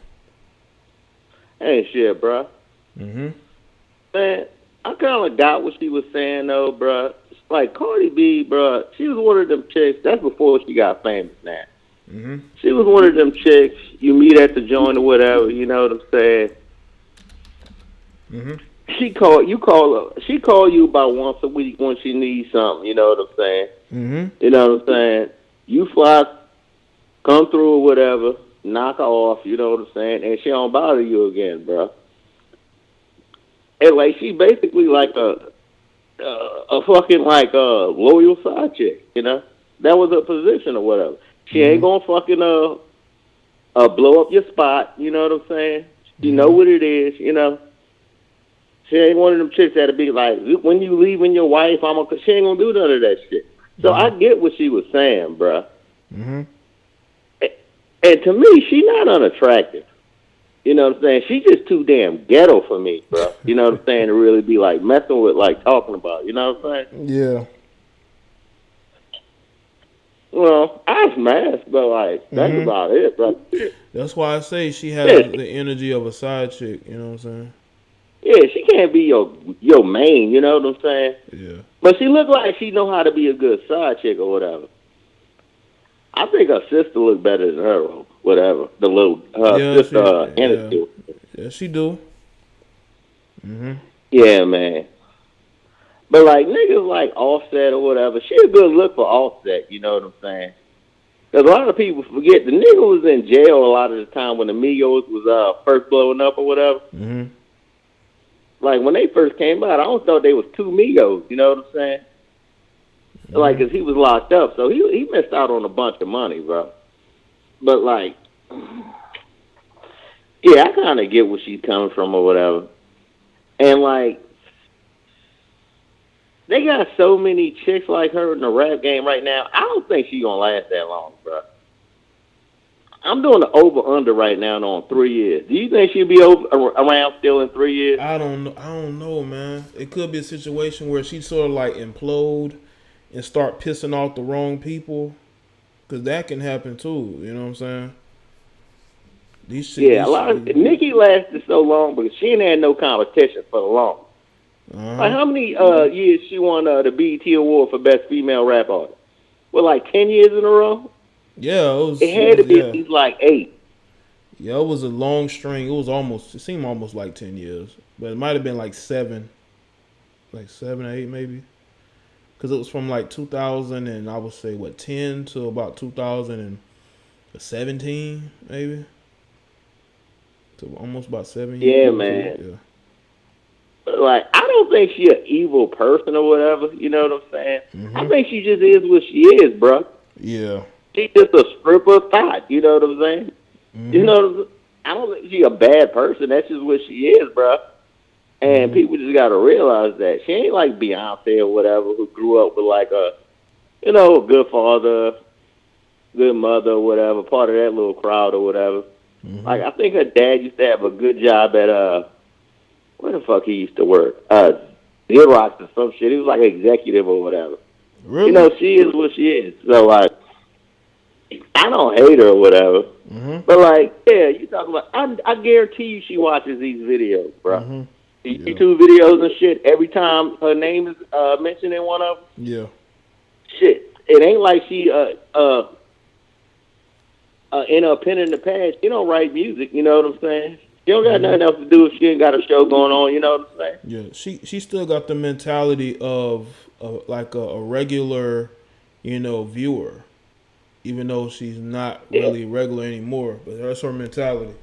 S3: Ain't shit, bro.
S1: Mm-hmm.
S3: Man, I kind of got what she was saying, though, bro. Like, Cardi B, bro, she was one of them chicks. That's before she got famous now.
S1: Mm-hmm.
S3: She was one of them chicks you meet at the joint or whatever, you know what I'm saying?
S1: Mm-hmm.
S3: She call you about once a week when she needs something, you know what I'm saying?
S1: Mm-hmm.
S3: You know what I'm saying? You fly, come through or whatever, knock her off, you know what I'm saying? And she don't bother you again, bro. And like she basically like a fucking like a loyal side chick, you know? That was her position or whatever. She ain't gonna fucking blow up your spot, you know what I'm saying? You know what it is, you know? She ain't one of them chicks that'll be like, when you leaving your wife, she ain't gonna do none of that shit. So I get what she was saying, bruh.
S1: Mm-hmm.
S3: And to me, she not unattractive. You know what I'm saying? She just too damn ghetto for me, bro. You know what I'm saying? To really be like messing with, like talking about. You know what I'm saying?
S1: Yeah.
S3: Well, I smashed, but like that's about it, bro.
S1: That's why I say she has the energy of a side chick. You know what I'm saying?
S3: Yeah, she can't be your main. You know what I'm saying?
S1: Yeah.
S3: But she look like she know how to be a good side chick or whatever. I think her sister look better than her or whatever. The little sister, Anna.
S1: Yeah, she do. Mm-hmm.
S3: Yeah, man. But like niggas like Offset or whatever, she a good look for Offset. You know what I'm saying? Because a lot of people forget the nigga was in jail a lot of the time when the Migos was first blowing up or whatever.
S1: Mm-hmm.
S3: Like when they first came out, I don't thought they was two Migos. You know what I'm saying? Mm-hmm. Like, cause he was locked up, so he missed out on a bunch of money, bro. But like, yeah, I kind of get where she's coming from or whatever. And like, they got so many chicks like her in the rap game right now. I don't think she's gonna last that long, bro. I'm doing the over/under right now on 3 years. Do you think she'll be around still in 3 years?
S1: I don't know, man. It could be a situation where she sort of like implode and start pissing off the wrong people, because that can happen too. You know what I'm saying?
S3: Nicki lasted so long because she ain't had no competition for the long. Like how many years she won the BET Award for Best Female Rap Artist? Well, like 10 years in a row.
S1: Yeah,
S3: it had to be at least like 8.
S1: Yeah, it was a long string. It seemed almost like 10 years, but it might have been like 7 or 8 maybe, because it was from like 2000 and I would say 10 to about 2017 maybe. So almost about 7 years.
S3: Yeah, man. Yeah. Like, I don't think she an evil person or whatever. You know what I'm saying? Mm-hmm. I think she just is what she is, bro.
S1: Yeah.
S3: She's just a stripper thought. You know what I'm saying? Mm-hmm. You know, I don't think she's a bad person. That's just what she is, bro. And people just got to realize that she ain't like Beyonce or whatever, who grew up with like a good father, good mother or whatever, part of that little crowd or whatever. Mm-hmm. Like, I think her dad used to have a good job at where the fuck he used to work? Xerox or some shit. He was like an executive or whatever.
S1: Really?
S3: You know, she is what she is. So, like, I don't hate her or whatever. Mm-hmm. But, like, yeah, you talk about, I guarantee you she watches these videos, bro. Mm-hmm. These YouTube videos and shit, every time her name is mentioned in one of them.
S1: Yeah.
S3: Shit. It ain't like she, in her pen in the past, she don't write music, you know what I'm saying? She don't got nothing else to do if she ain't got a show going on, you know what I'm saying?
S1: Yeah, she still got the mentality of like a regular, viewer, even though she's not really regular anymore. But that's her mentality.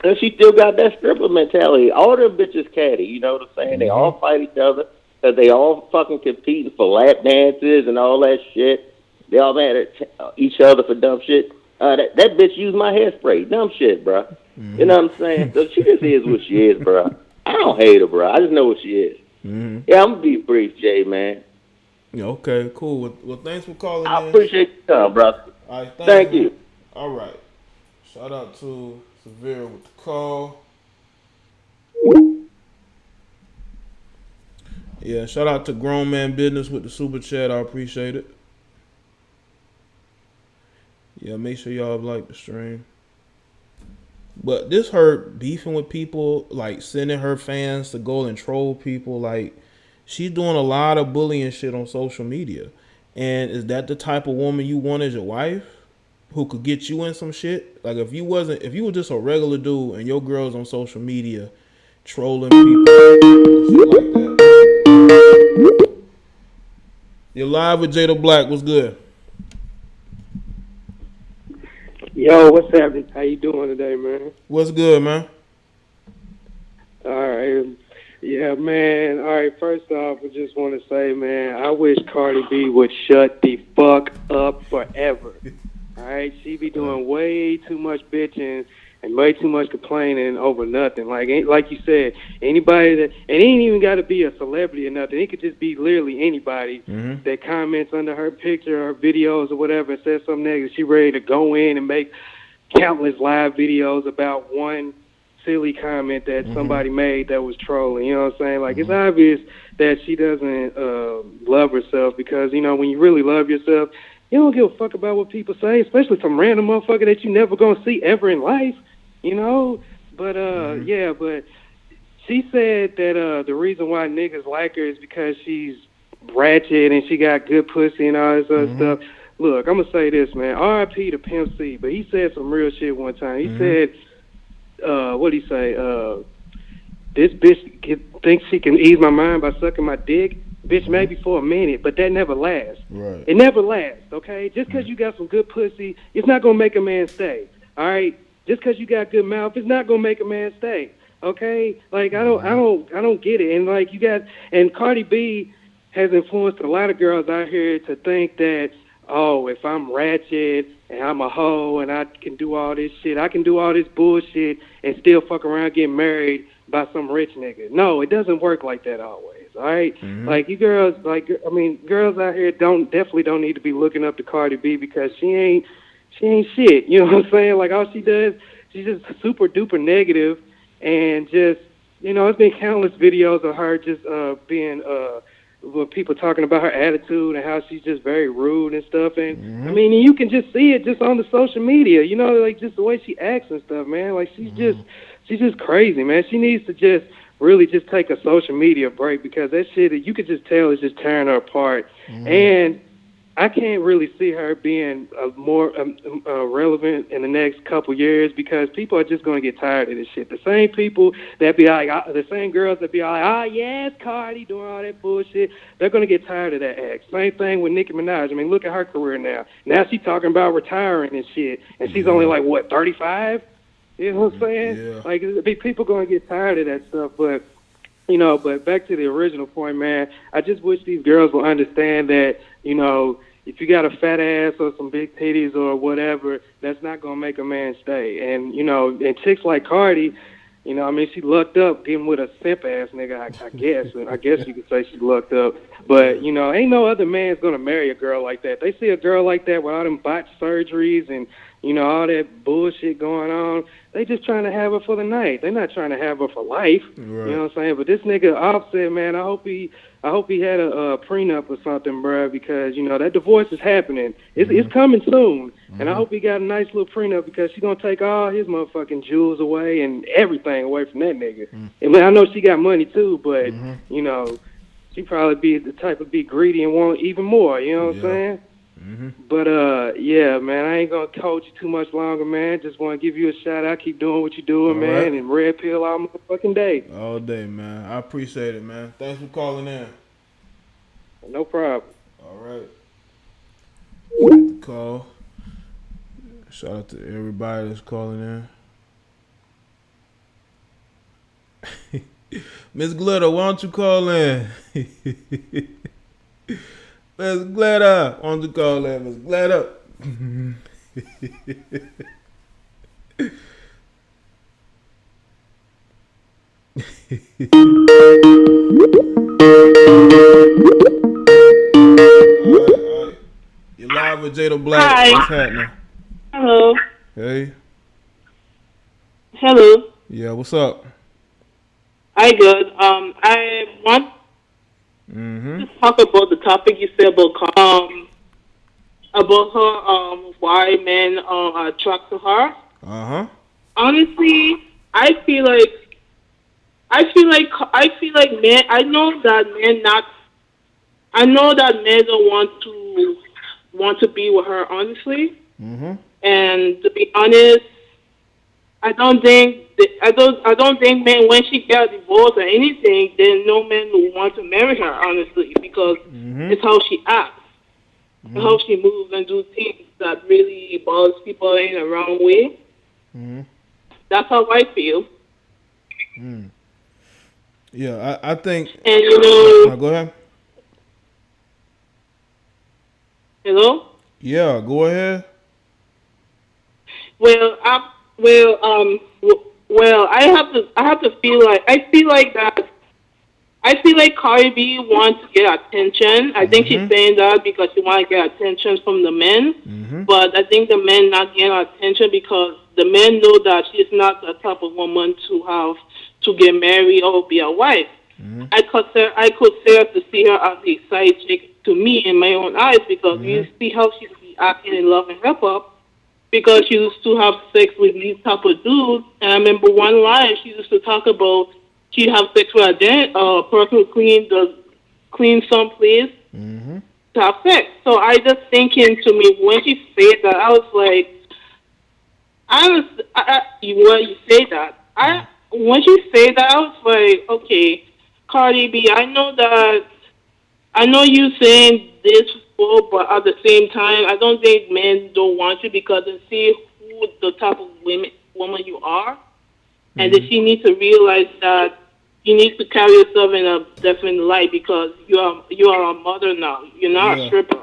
S1: And
S3: she still got that stripper mentality. All them bitches catty, you know what I'm saying? Mm-hmm. They all fight each other because they all fucking competing for lap dances and all that shit. They all mad at each other for dumb shit. That bitch used my hairspray. Dumb shit, bro. Mm-hmm. You know what I'm saying? So she just is what she is, bro. I don't hate her, bro. I just know what she is. Mm-hmm. Yeah, I'm going to be brief, Jay, man.
S1: Yeah, okay, cool. Well, thanks for calling
S3: I appreciate your time, bro.
S1: All right,
S3: thank you.
S1: All right. Shout out to Severe with the call. Yeah, shout out to Grown Man Business with the super chat. I appreciate it. Yeah, make sure y'all like the stream. But this her beefing with people, like sending her fans to go and troll people. Like, she's doing a lot of bullying shit on social media. And is that the type of woman you want as your wife? Who could get you in some shit? Like, if you were just a regular dude and your girl's on social media trolling people, shit like that. You're live with Jada Black. What's good?
S4: Yo, what's happening? How you doing today, man?
S1: What's good, man?
S4: All right. Yeah, man. All right, first off, I just want to say, man, I wish Cardi B would shut the fuck up forever. All right? She be doing way too much bitching and way too much complaining over nothing. Like you said, anybody that, and it ain't even got to be a celebrity or nothing. It could just be literally anybody that comments under her picture or videos or whatever and says something negative. She ready to go in and make countless live videos about one silly comment that somebody made that was trolling. You know what I'm saying? Like, it's obvious that she doesn't love herself because, you know, when you really love yourself, you don't give a fuck about what people say, especially some random motherfucker that you never gonna see ever in life. You know, but yeah, but she said that the reason why niggas like her is because she's ratchet and she got good pussy and all this other stuff. Look, I'm gonna say this, man. R.I.P. to Pimp C, but he said some real shit one time. He said, what'd he say? This bitch thinks she can ease my mind by sucking my dick. Bitch, maybe for a minute, but that never lasts.
S1: Right.
S4: It never lasts, okay? Just because you got some good pussy, it's not gonna make a man stay. All right. Just because you got good mouth, it's not gonna make a man stay. Okay, like I don't get it. And like and Cardi B has influenced a lot of girls out here to think that, oh, if I'm ratchet and I'm a hoe and I can do all this shit, I can do all this bullshit and still fuck around getting married by some rich nigga. No, it doesn't work like that always. All right, like you girls, girls out here definitely don't need to be looking up to Cardi B because she ain't shit. You know what I'm saying? Like, all she does, she's just super duper negative, and just, you know, it's been countless videos of her just being with people talking about her attitude and how she's just very rude and stuff. And I mean, you can just see it just on the social media. You know, like just the way she acts and stuff, man. Like she's just crazy, man. She needs to just really just take a social media break because that shit, you could just tell, is just tearing her apart. And I can't really see her being more relevant in the next couple years because people are just going to get tired of this shit. The same people that be like, the same girls that be like, oh, yes, Cardi, doing all that bullshit, they're going to get tired of that act. Same thing with Nicki Minaj. I mean, look at her career now. Now she's talking about retiring and shit, and she's only like, what, 35? You know what I'm saying?
S1: Yeah.
S4: Like, people going to get tired of that stuff, but... You know, but back to the original point, man, I just wish these girls will understand that, you know, if you got a fat ass or some big titties or whatever, that's not going to make a man stay. And, you know, and chicks like Cardi, you know, I mean, she lucked up getting with a simp-ass nigga, I guess. I guess you could say she lucked up. But, you know, ain't no other man's going to marry a girl like that. They see a girl like that with all them botched surgeries and, you know, all that bullshit going on. They just trying to have her for the night. They're not trying to have her for life. Right. You know what I'm saying? But this nigga Offset, man, I hope he had a prenup or something, bro, because, you know, that divorce is happening. It's coming soon. And I hope he got a nice little prenup because she's going to take all his motherfucking jewels away and everything away from that nigga. I mean, I know she got money too, but, you know, she probably be the type of be greedy and want even more. You know what I'm saying? But, yeah, man, I ain't going to hold you too much longer, man. Just want to give you a shout-out. Keep doing what you're doing, all man, right. And red pill all motherfucking day.
S1: All day, man. I appreciate it, man. Thanks for calling in.
S4: No problem.
S1: All right. Get the call. Shout out to everybody that's calling in. Miss Glitter, why don't you call in? Miss Glitter, why don't you call in, Miss Glitter? All right. You're live with Jada Black.
S5: Hi.
S1: What's happening?
S5: Hello.
S1: Hey.
S5: Hello.
S1: Yeah, what's up?
S5: Hi, good. I want to talk about the topic you said about her, why men are attracted to her.
S1: Uh-huh.
S5: Honestly, I feel like men. I know that men don't want to be with her. Honestly,
S1: Mm-hmm.
S5: and to be honest, I don't think men when she got divorced or anything, then no man will want to marry her. Honestly, because it's how she acts, how she moves and do things that really bothers people in a wrong way. That's how I feel.
S1: Yeah, I think.
S5: And
S1: Now go ahead.
S5: hello.
S1: Yeah, go ahead.
S5: Well, I have to feel like I feel like Cardi B wants to get attention. I think she's saying that because she wants to get attention from the men. But I think the men not getting attention because the men know that she's not the type of woman to get married or be a wife. I could say to see her as a side chick to me in my own eyes because you see how she's acting in love and hip hop. Because she used to have sex with these type of dudes, and I remember one line she used to talk about she have sex with a person who clean some place to have sex. So I just thinking to me when she said that I was like, when you say that when she said that I was like, okay, Cardi B, I know you saying this before, but at the same time, I don't think men don't want you because they see who the type of woman you are, and that she needs to realize that you need to carry yourself in a different light because you are a mother now. You're not a stripper.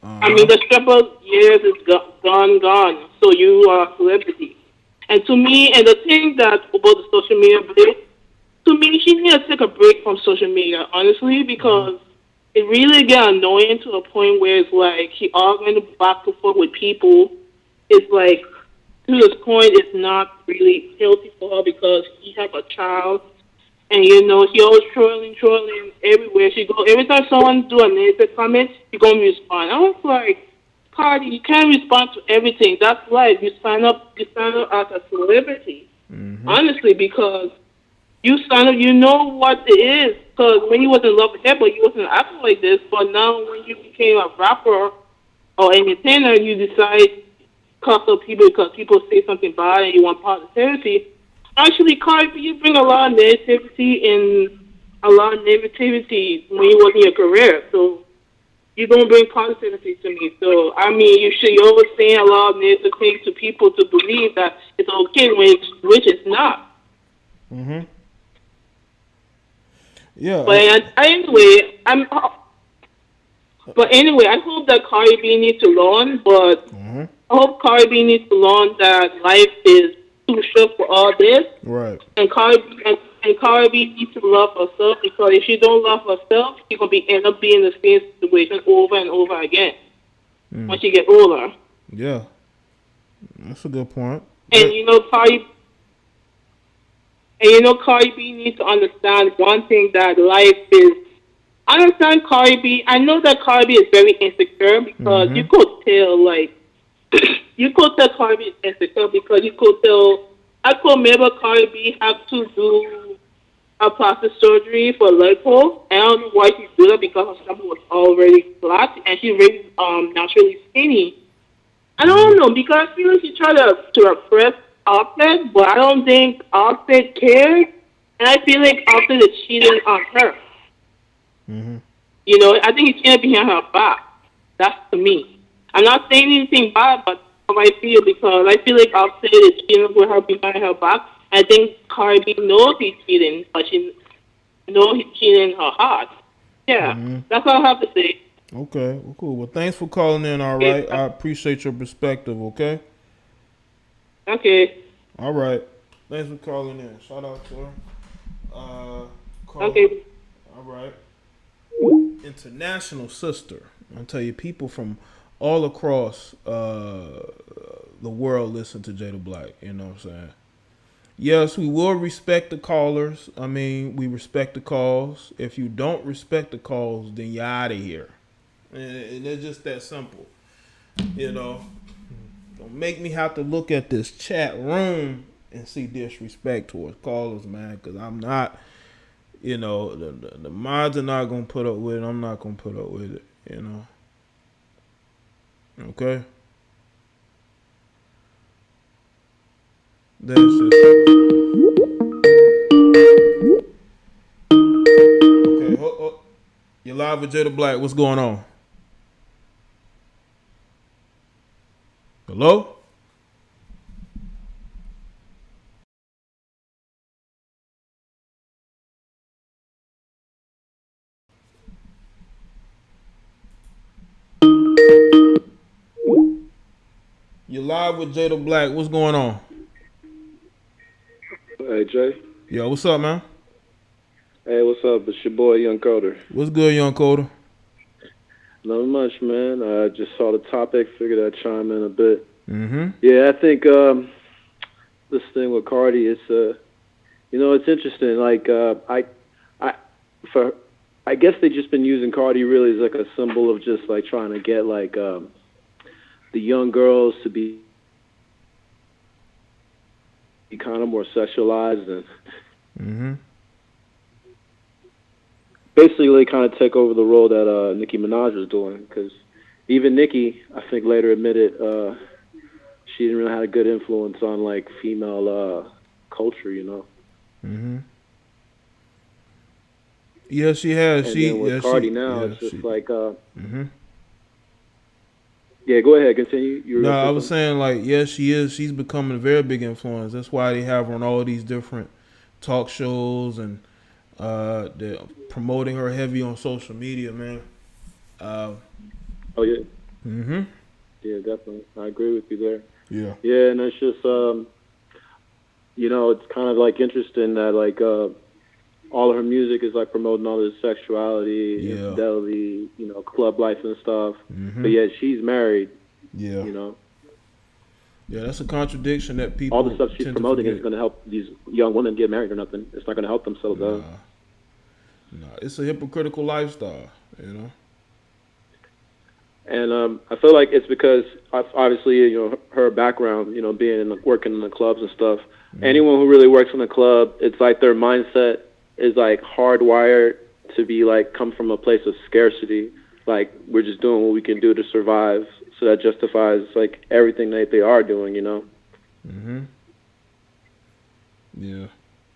S5: I mean, the stripper years is gone. So you are a celebrity. And to me, and the thing that about the social media break, to me, she needs to take a break from social media, honestly, because it really get annoying to a point where it's like she arguing back and forth with people. It's like to this point, it's not really healthy for her because she have a child, and she always trolling everywhere she go. Every time someone do a negative comment, she gonna respond. I was like, Cardi, you can't respond to everything. That's life. You sign up as a celebrity, honestly, because you sign up, you know what it is. Because when you was in love with her, but you wasn't acting like this. But now when you became a rapper or entertainer, you decide to cuss up people because people say something bad and you want positivity. Actually, Cardi, you bring a lot of negativity when you was in your career. So you don't bring positivity to me. So I mean, you're always saying a lot of negative things to people to believe that it's okay, which it's not.
S1: Yeah.
S5: But anyway, I hope that Cardi B needs to learn. But I hope Cardi B needs to learn that life is too short for all this.
S1: Right.
S5: And Cardi B needs to love herself because if she don't love herself, she's gonna end up being in the same situation over and over again when she get older.
S1: Yeah, that's a good point.
S5: And Cardi B needs to understand one thing that life is. I understand Cardi B. I know that Cardi B is very insecure because you could tell, Cardi B is insecure because you could tell. I could remember Cardi B have to do a plastic surgery for lipo. I don't know why she did that because her stomach was already flat and she's really naturally skinny. I don't know because I feel like she tried to repress Offset, but I don't think Offset cares, and I feel like Offset is cheating on her. I think he's cheating behind her back. That's to me. I'm not saying anything bad, but how I feel because I feel like Offset is cheating with her behind her back. I think Cardi B knows he's cheating, but she knows he's cheating in her heart. Yeah, that's all I have to say.
S1: Okay, well, cool. Well, thanks for calling in. All right, I appreciate your perspective. Okay.
S5: Okay.
S1: All right. Thanks for calling in. Shout out to her.
S5: Okay.
S1: All right. International sister. I'll tell you, people from all across the world listen to Jada Black. You know what I'm saying? Yes, we will respect the callers. I mean, we respect the calls. If you don't respect the calls, then you're out of here. And it's just that simple. You know, don't make me have to look at this chat room and see disrespect towards callers, man, because I'm not, you know, the mods are not going to put up with it. I'm not going to put up with it, you know. Okay? That's it. Okay, you're live with Jada Black. What's going on? Hello? You're live with Jada Black. What's going on?
S6: Hey, Jay.
S1: Yo, what's up, man?
S6: Hey, what's up? It's your boy, Young Coder.
S1: What's good, Young Coder?
S6: Not much, man. I just saw the topic. Figured I'd chime in a bit.
S1: Mm-hmm.
S6: Yeah, I think this thing with Cardi is, you know, it's interesting. Like, I guess they just been using Cardi really as like a symbol of just like trying to get like the young girls to be kind of more sexualized and
S1: Mm-hmm.
S6: basically kind of take over the role that Nicki Minaj was doing. Because even Nicki, I think, later admitted she didn't really have a good influence on like female culture, you know.
S1: Mm-hmm. Yeah, she has.
S6: And
S1: She
S6: then with
S1: yeah,
S6: Cardi
S1: she,
S6: now,
S1: yeah,
S6: it's just
S1: she,
S6: like
S1: mm-hmm.
S6: yeah. Go ahead, continue. You were
S1: No,
S6: gonna say
S1: I was
S6: something?
S1: saying like, yeah, she is. She's becoming a very big influence. That's why they have her on all these different talk shows and they're promoting her heavy on social media, man.
S6: Oh yeah,
S1: Mm-hmm.
S6: yeah, definitely. I agree with you there.
S1: Yeah.
S6: Yeah, and it's just you know, it's kind of like interesting that like all of her music is like promoting all this sexuality,
S1: Yeah.
S6: infidelity, you know, club life and stuff.
S1: Mm-hmm.
S6: But yet she's married,
S1: Yeah.
S6: you know.
S1: Yeah, that's a contradiction that people
S6: All the stuff she's
S1: tend to
S6: promoting
S1: forget.
S6: is going to help these young women get married or nothing. It's not going to help them settle down.
S1: Nah, it's a hypocritical lifestyle, you know.
S6: And I feel like it's because obviously, you know, her background, you know, being in working in the clubs and stuff.
S1: Mm-hmm.
S6: Anyone who really works in a club, it's like their mindset is like hardwired to be like come from a place of scarcity. Like we're just doing what we can do to survive. So that justifies like everything that they are doing, you know.
S1: Mm-hmm. Yeah.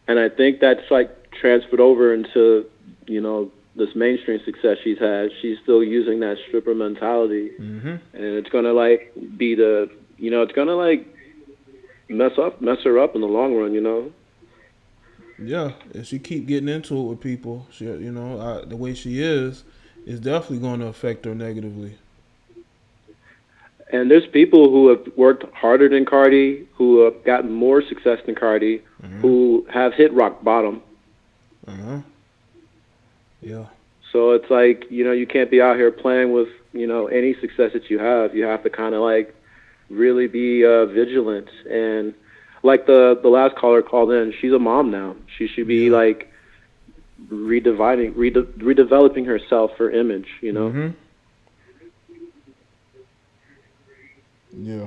S6: And I think that's like transferred over into, you know, this mainstream success she's had. She's still using that stripper mentality.
S1: Mm-hmm.
S6: And it's gonna like be the, you know, it's gonna like mess her up in the long run, you know.
S1: Yeah, if she keep getting into it with people, she, you know, the way she is definitely going to affect her negatively.
S6: And there's people who have worked harder than Cardi, who have gotten more success than Cardi,
S1: Mm-hmm.
S6: who have hit rock bottom.
S1: Uh-huh. Yeah.
S6: So it's like, you know, you can't be out here playing with, you know, any success that you have. You have to kind of like really be vigilant. And like the last caller called in, she's a mom now. She should be like redeveloping herself, her image, you know.
S1: Mm-hmm. Yeah.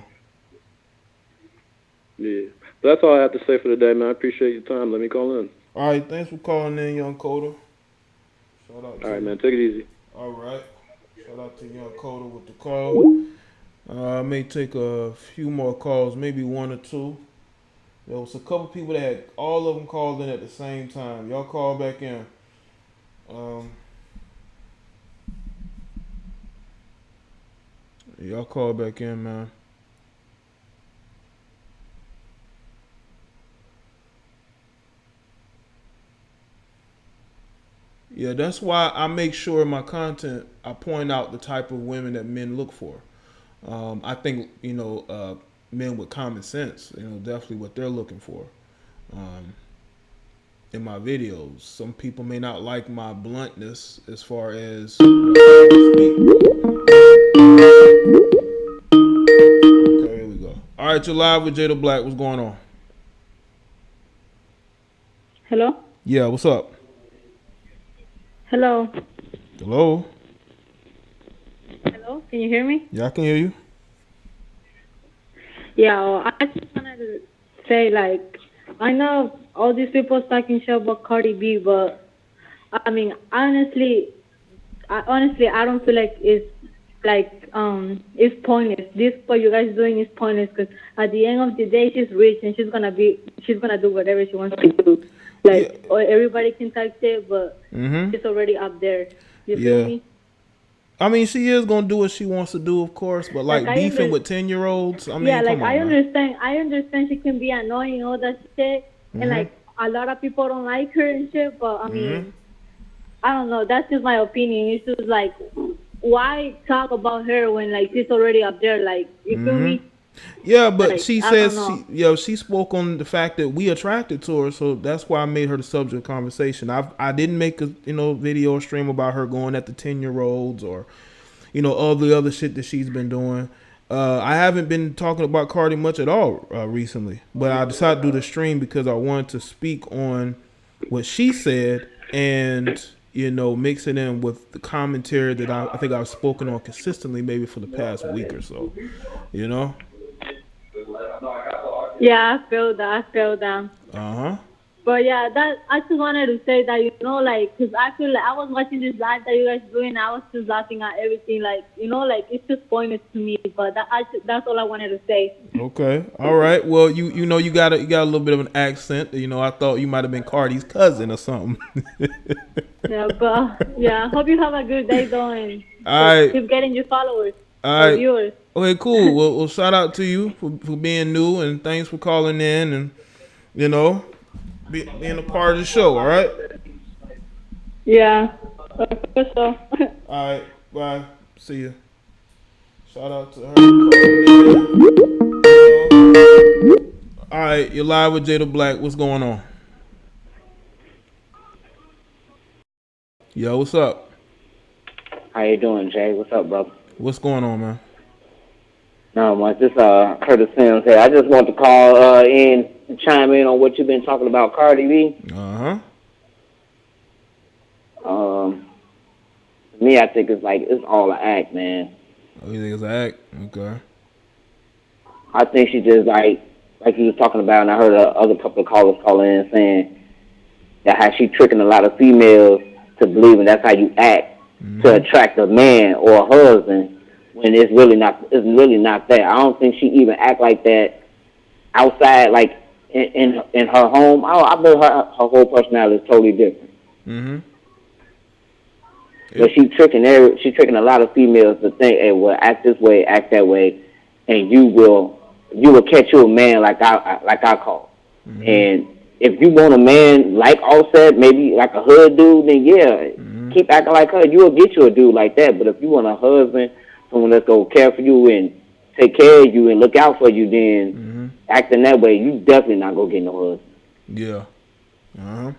S6: Yeah. But that's all I have to say for today, man. I appreciate your time. Let me call in.
S1: All right, thanks for calling in, Young Coder. Shout out to
S6: All right,
S1: you.
S6: man. Take it easy.
S1: All right. Shout out to Young Coder with the call. I may take a few more calls, maybe one or two. There was a couple people that had all of them called in at the same time. Y'all call back in. Y'all call back in, man. Yeah, that's why I make sure in my content I point out the type of women that men look for. I think, you know, men with common sense, you know, definitely what they're looking for in my videos. Some people may not like my bluntness as far as how I speak. Okay, here we go. All right. right, you're live with Jada Black. What's going on?
S7: Hello?
S1: Yeah, what's up?
S7: Hello?
S1: Hello?
S7: Hello? Can you hear me?
S1: Yeah, I can hear you.
S7: Yeah, well, I just wanted to say, like, I know all these people talking shit about Cardi B, but, I mean, honestly, I don't feel like it's pointless. This what you guys doing is pointless because at the end of the day, she's rich and she's gonna do whatever she wants to do. Like, or everybody can type shit, but it's already up there. You feel me?
S1: I mean, she is gonna do what she wants to do, of course, but like beefing with 10-year-olds. I mean,
S7: yeah, like
S1: come on,
S7: I understand. I understand she can be annoying, all that shit, and like a lot of people don't like her and shit. But I mean, I don't know. That's just my opinion. It's just like, why talk about her when like she's already up there? Like, you feel me?
S1: Yeah, but
S7: like,
S1: she says she spoke on the fact that we attracted to her, so that's why I made her the subject of conversation. I didn't make a video or stream about her going at the 10-year-olds or all the other shit that she's been doing. I haven't been talking about Cardi much at all recently, but I decided to do the stream because I wanted to speak on what she said and mix it in with the commentary that I think I've spoken on consistently maybe for the past week or so.
S7: Yeah, I feel that. But yeah, that I just wanted to say that like, cause I feel like I was watching this live that you guys doing. I was just laughing at everything, like like it's just pointless to me. But that's all I wanted to say.
S1: Okay, all right. Well, you got a little bit of an accent. I thought you might have been Cardi's cousin or something.
S7: Yeah, but yeah, hope you have a good day though, and keep getting your followers, viewers.
S1: Okay, cool. Well, shout out to you for being new, and thanks for calling in, and being a part of the show. All right.
S7: Yeah. So.
S1: All right. Bye. See you. Shout out to her. All right, you're live with Jada Black. What's going on? Yo, what's up?
S3: How you doing, Jay? What's up, brother?
S1: What's going on, man?
S3: No, much. Just Curtis Sims here. I just want to call in and chime in on what you've been talking about, Cardi B. To me, I think it's all an act, man.
S1: Oh, you think it's an act? Okay.
S3: I think she just like you was talking about, and I heard other couple of callers calling in saying that how she tricking a lot of females to believing that's how you act to attract a man or a husband, when it's really not that. I don't think she even act like that outside, like in her home. I bet her whole personality is totally different. But she's tricking a lot of females to think, hey, well, act this way, act that way, and you will catch you a man like I call. And if you want a man like Offset, maybe like a hood dude, then keep acting like her. You'll get you a dude like that. But if you want a husband, someone that's gonna care for you and take care of you and look out for you, then acting that way, you definitely not gonna get no husband.
S1: Yeah.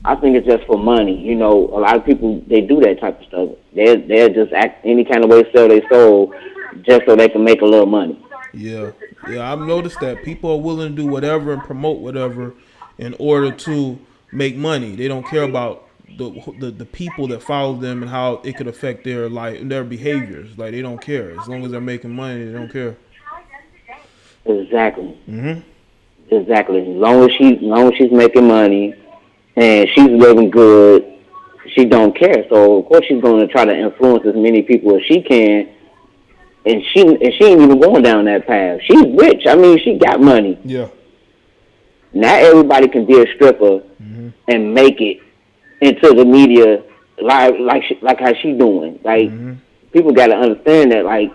S3: I think it's just for money. A lot of people, they do that type of stuff. They'll just act any kind of way, sell their soul just so they can make a little money.
S1: Yeah, I've noticed that people are willing to do whatever and promote whatever in order to make money. They don't care about the people that follow them and how it could affect their life and their behaviors. Like, they don't care. As long as they're making money, they don't care.
S3: Exactly. Exactly. As long as she's making money and she's living good, she don't care. So of course she's going to try to influence as many people as she can. And she ain't even going down that path. She's rich. I mean, she got money.
S1: Yeah.
S3: Not everybody can be a stripper and make it into the media like how she doing. Like, people got to understand that, like,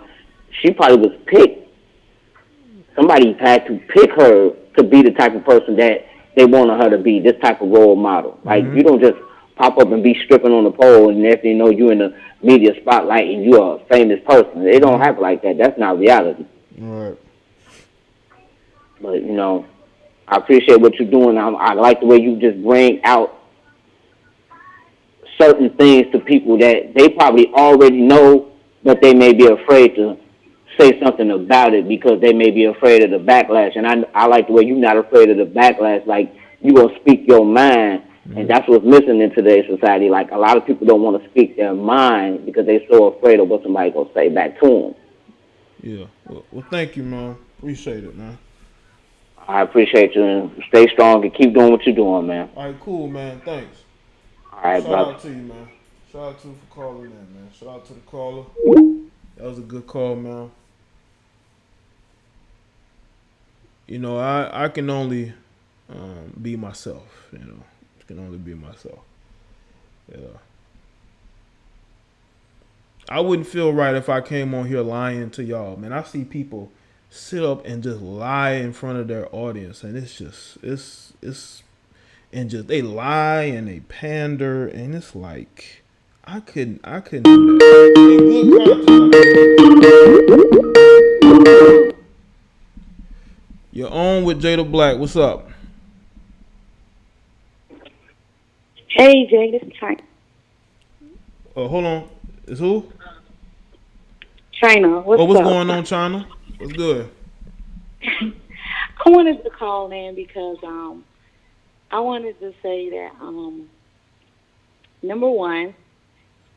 S3: she probably was picked. Somebody had to pick her to be the type of person that they wanted her to be, this type of role model. Like, you don't just pop up and be stripping on the pole and next thing you know, you in the media spotlight and you're a famous person. They don't have it like that. That's not reality.
S1: Right.
S3: But, I appreciate what you're doing. I like the way you just bring out certain things to people that they probably already know, but they may be afraid to say something about it because they may be afraid of the backlash. And I like the way you're not afraid of the backlash. Like, you gonna speak your mind, and that's what's missing in today's society. Like, a lot of people don't want to speak their mind because they're so afraid of what somebody gonna say back to them.
S1: Yeah. Well, thank you, man. Appreciate it, man.
S3: I appreciate you, and stay strong and keep doing what you're doing, man.
S1: All right, cool, man. Thanks.
S3: All right,
S1: Shout
S3: brother.
S1: out to you, man. Shout out to you for calling in, man. Shout out to the caller. That was a good call, man. You know, I can only be myself. You know, I can only be myself. Yeah. I wouldn't feel right if I came on here lying to y'all, man. I see people sit up and just lie in front of their audience, and it's and just they lie and they pander, and it's like I couldn't do that. You're on with Jada Black. What's up?
S8: Hey, Jay, this is China.
S1: Oh, hold on. Is who?
S8: China. What's
S1: what's
S8: up?
S1: going on, China? What's good?
S8: I wanted to call in because I wanted to say that number one,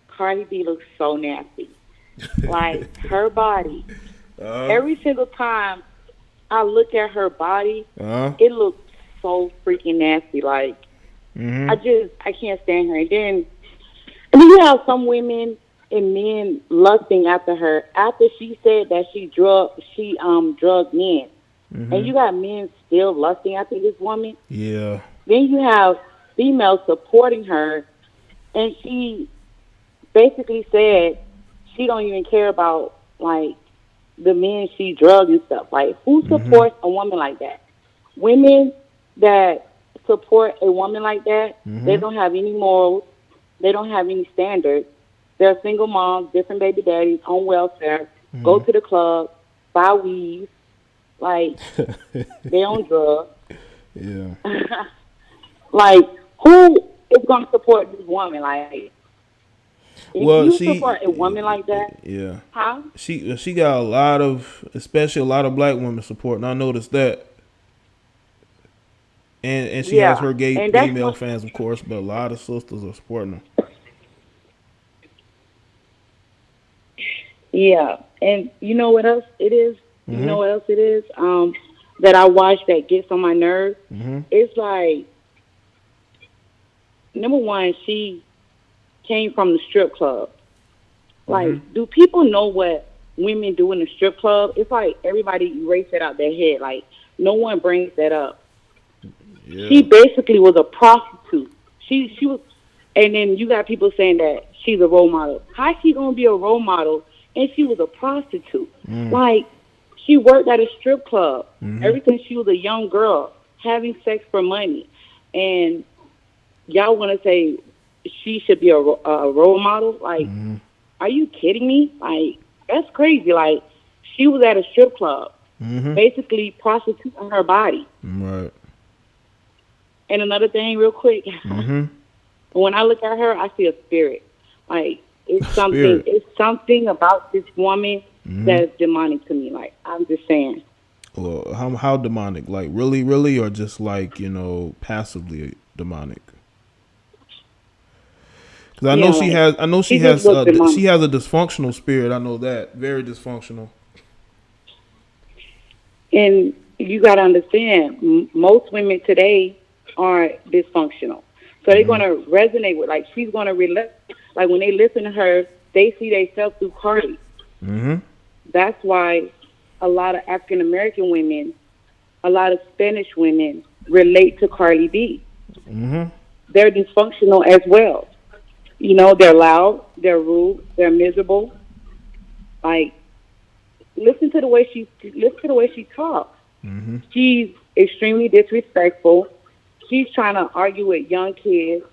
S8: Cardi B looks so nasty. Like, her body. Every single time I look at her body, it looks so freaking nasty. Like, I can't stand her. And then you have some women and men lusting after her after she said that she drugged men. And you got men still lusting after this woman.
S1: Yeah.
S8: Then you have females supporting her, and she basically said she don't even care about, like, the men she drugged and stuff. Like, who supports a woman like that? Women that support a woman like that, they don't have any morals. They don't have any standards. They're single moms, different baby daddies, on welfare, go to the club, buy weed, like, they on drugs.
S1: Yeah.
S8: Like, who is going to support this woman? Like, if you support a woman like that,
S1: yeah.
S8: huh?
S1: She got a lot of, especially a lot of black women support, and I noticed that. And she has her gay male fans, of course, but a lot of sisters are supporting her.
S8: Yeah, and you know what else it is? You know what else it is? That I watch that gets on my nerves. It's like, number one, she came from the strip club. Like, do people know what women do in the strip club? It's like everybody erased it out their head. Like, no one brings that up. Yeah. She basically was a prostitute. She was, and then you got people saying that she's a role model. How is she gonna be a role model and she was a prostitute? Like, she worked at a strip club ever since she was a young girl, having sex for money. And y'all want to say she should be a role model? Like, are you kidding me? Like, that's crazy. Like, she was at a strip club, basically prostituting her body.
S1: Right.
S8: And another thing, real quick, when I look at her, I see a spirit. Like, it's something. It's something about this woman that's demonic to me. Like, I'm just saying.
S1: Well, how demonic? Like, really, or just like, you know, passively demonic? Because I know she has. I know she has. She has a dysfunctional spirit. I know that, very dysfunctional.
S8: And you got to understand, most women today are dysfunctional. So they're going to resonate with, like, she's going to relate. Like, when they listen to her, they see themselves through Cardi. That's why a lot of African-American women, a lot of Spanish women relate to Cardi B. They're dysfunctional as well. You know, they're loud, they're rude, they're miserable. Like, listen to the way she talks. She's extremely disrespectful. She's trying to argue with young kids.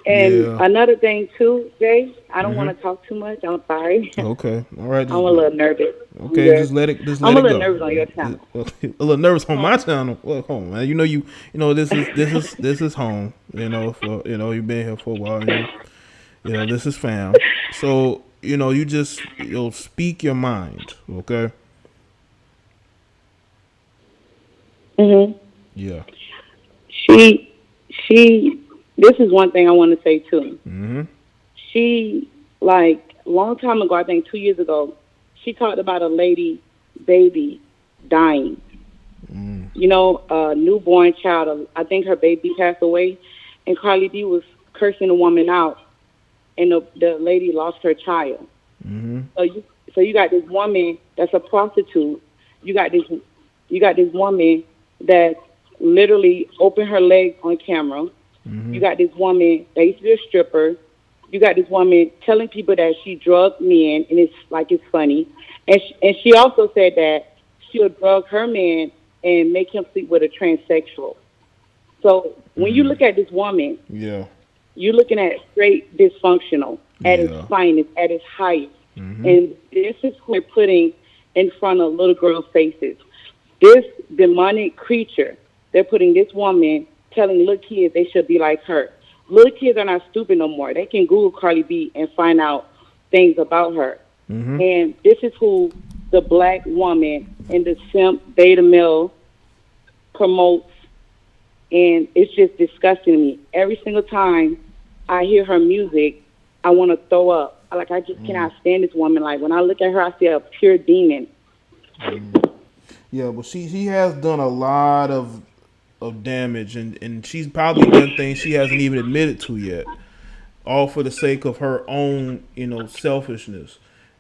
S8: And another thing too, Jay, I don't want to talk too much. I'm sorry.
S1: Okay, all right.
S8: I'm a little nervous.
S1: Okay, just let it go.
S8: I'm a little nervous on your channel.
S1: A little nervous on my channel. Well, home, man. You know, this is home. You know, for you've been here for a while. You know, this is fam. So you just speak your mind. Okay.
S8: Mhm.
S1: Yeah.
S8: She. This is one thing I want to say too.
S1: Mhm.
S8: She, like, long time ago, I think 2 years ago, she talked about a lady baby dying. A newborn child. I think her baby passed away, and Cardi B was cursing the woman out, and the lady lost her child.
S1: Mhm.
S8: So you got this woman that's a prostitute. You got this woman that literally opened her leg on camera. You got this woman that used to be a stripper. You got this woman telling people that she drugged men, and it's funny. And she also said that she'll drug her man and make him sleep with a transsexual. So when you look at this woman,
S1: Yeah.
S8: you're looking at straight dysfunctional at its finest, at its highest. And this is who we're putting in front of little girls' faces. This demonic creature, they're putting this woman telling little kids they should be like her. Little kids are not stupid no more. They can Google Cardi B and find out things about her. And this is who the black woman and the simp beta male promotes. And it's just disgusting to me. Every single time I hear her music, I want to throw up. Like, I just cannot stand this woman. Like, when I look at her, I see a pure demon.
S1: Yeah, but she has done a lot of damage, and she's probably done things she hasn't even admitted to yet, all for the sake of her own, selfishness.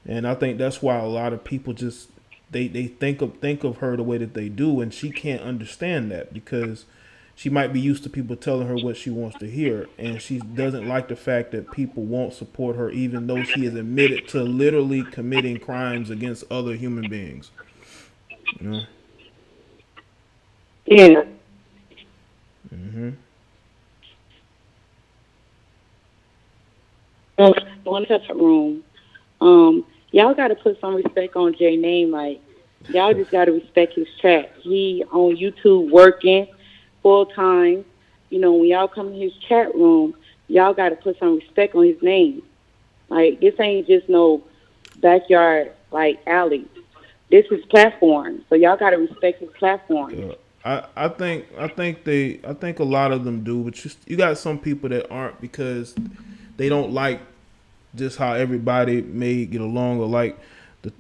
S1: And I think that's why a lot of people just they think of her the way that they do, and she can't understand that because she might be used to people telling her what she wants to hear, and she doesn't like the fact that people won't support her, even though she has admitted to literally committing crimes against other human beings.
S8: Yeah. One touch room. Y'all got to put some respect on Jay's name. Like, y'all just got to respect his track. He on YouTube working full time. When y'all come in his chat room, y'all got to put some respect on his name. Like, this ain't just no backyard like alley. This is platform. So y'all got to respect his platform.
S1: I think a lot of them do, but you got some people that aren't because they don't like just how everybody may get along, or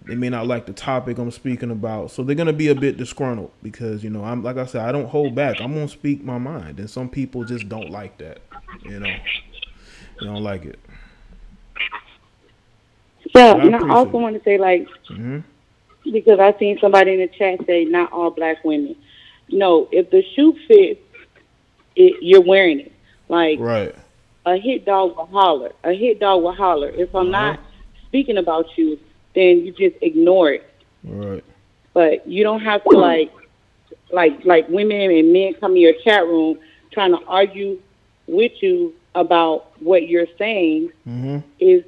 S1: they may not like the topic I'm speaking about, so they're gonna be a bit disgruntled because I'm, like I said, I don't hold back. I'm gonna speak my mind, and some people just don't like that. They don't like it.
S8: Yeah, and I also want to say, like, because I seen somebody in the chat say not all black women. No, if the shoe fits, you're wearing it. Like,
S1: right.
S8: A hit dog will holler. A hit dog will holler. If I'm not speaking about you, then you just ignore it.
S1: Right.
S8: But you don't have to like women and men come in your chat room trying to argue with you about what you're saying. Is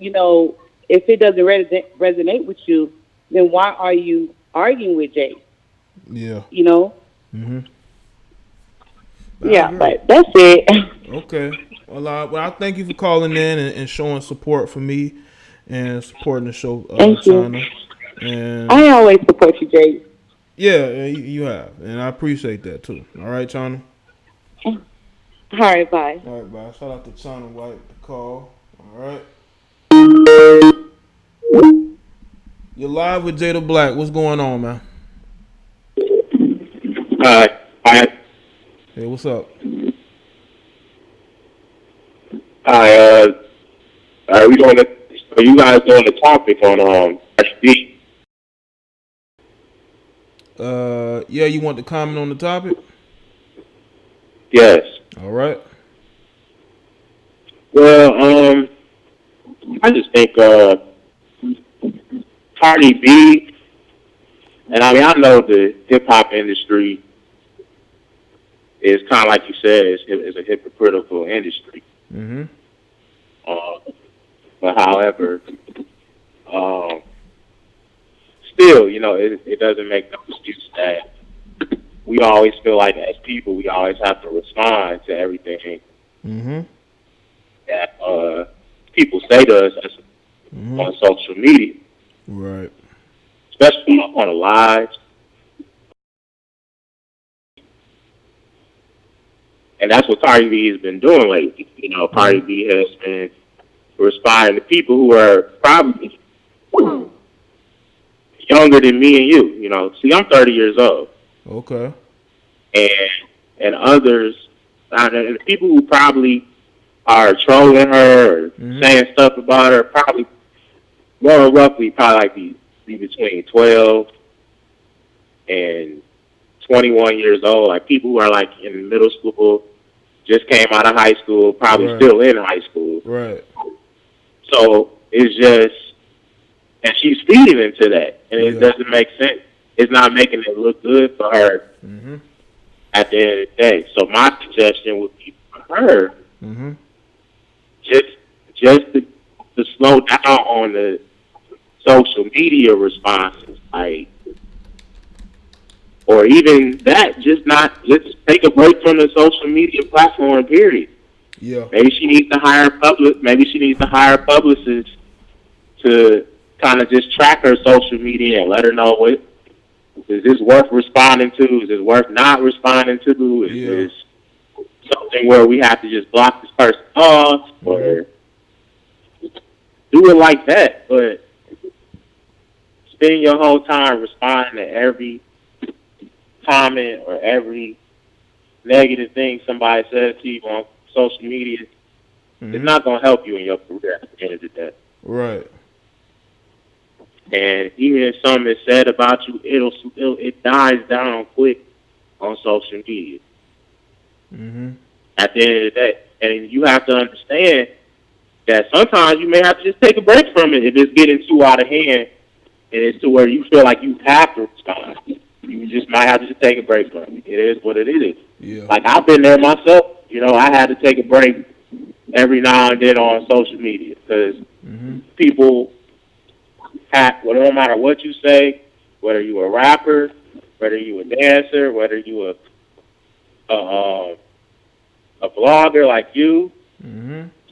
S8: if it doesn't resonate with you, then why are you arguing with Jay?
S1: Yeah.
S8: Yeah, but that's it.
S1: Okay. Well, I thank you for calling in and showing support for me and supporting the show,
S8: Thank
S1: China.
S8: you.
S1: And
S8: I always support you, Jay.
S1: Yeah, you have, and I appreciate that too. All right, China.
S8: All right, bye.
S1: All right, bye. Shout out to China White the call. All right. You're live with Jada Black. What's going on, man?
S9: Hi.
S1: Hey, what's up?
S9: Hi. Are we doing are you guys doing the topic on HD?
S1: Yeah, you want to comment on the topic?
S9: Yes.
S1: All right.
S9: Well, I just think Cardi B, and I mean, I know the hip hop industry is kind of like you said, is a hypocritical industry. But however, still, it doesn't make no excuse that we always feel like as people, we always have to respond to everything that people say to us. on social media.
S1: Right.
S9: Especially on a live. And that's what Cardi B has been doing lately. You know, Cardi B has been responding to people who are probably younger than me and you. You know, see, I'm 30 years old.
S1: Okay.
S9: And others, and the people who probably are trolling her or saying stuff about her, probably more roughly, probably like be between 12 and 21 years old. Like people who are like in middle school, just came out of high school, probably still in high school.
S1: Right.
S9: So it's just, and she's feeding into that, and it doesn't make sense. It's not making it look good for her at the end of the day. So my suggestion would be for her, just to slow down on the social media responses, like, or even that, just take a break from the social media platform. Period.
S1: Yeah.
S9: Maybe she needs to hire publicists to kind of just track her social media and let her know what is this worth responding to, is this worth not responding to, is this something where we have to just block this person off, or do it like that. But spend your whole time responding to every comment or every negative thing somebody says to you on social media, it's not going to help you in your career at the end of the day.
S1: Right.
S9: And even if something is said about you, it dies down quick on social media. At the end of the day. And you have to understand that sometimes you may have to just take a break from it if it's getting too out of hand and it's to where you feel like you have to respond. You just might have to just take a break from it. It is what it is.
S1: Yeah.
S9: Like, I've been there myself. You know, I had to take a break every now and then on social media because people well, no matter what you say, whether you a rapper, whether you a dancer, whether you a blogger like you,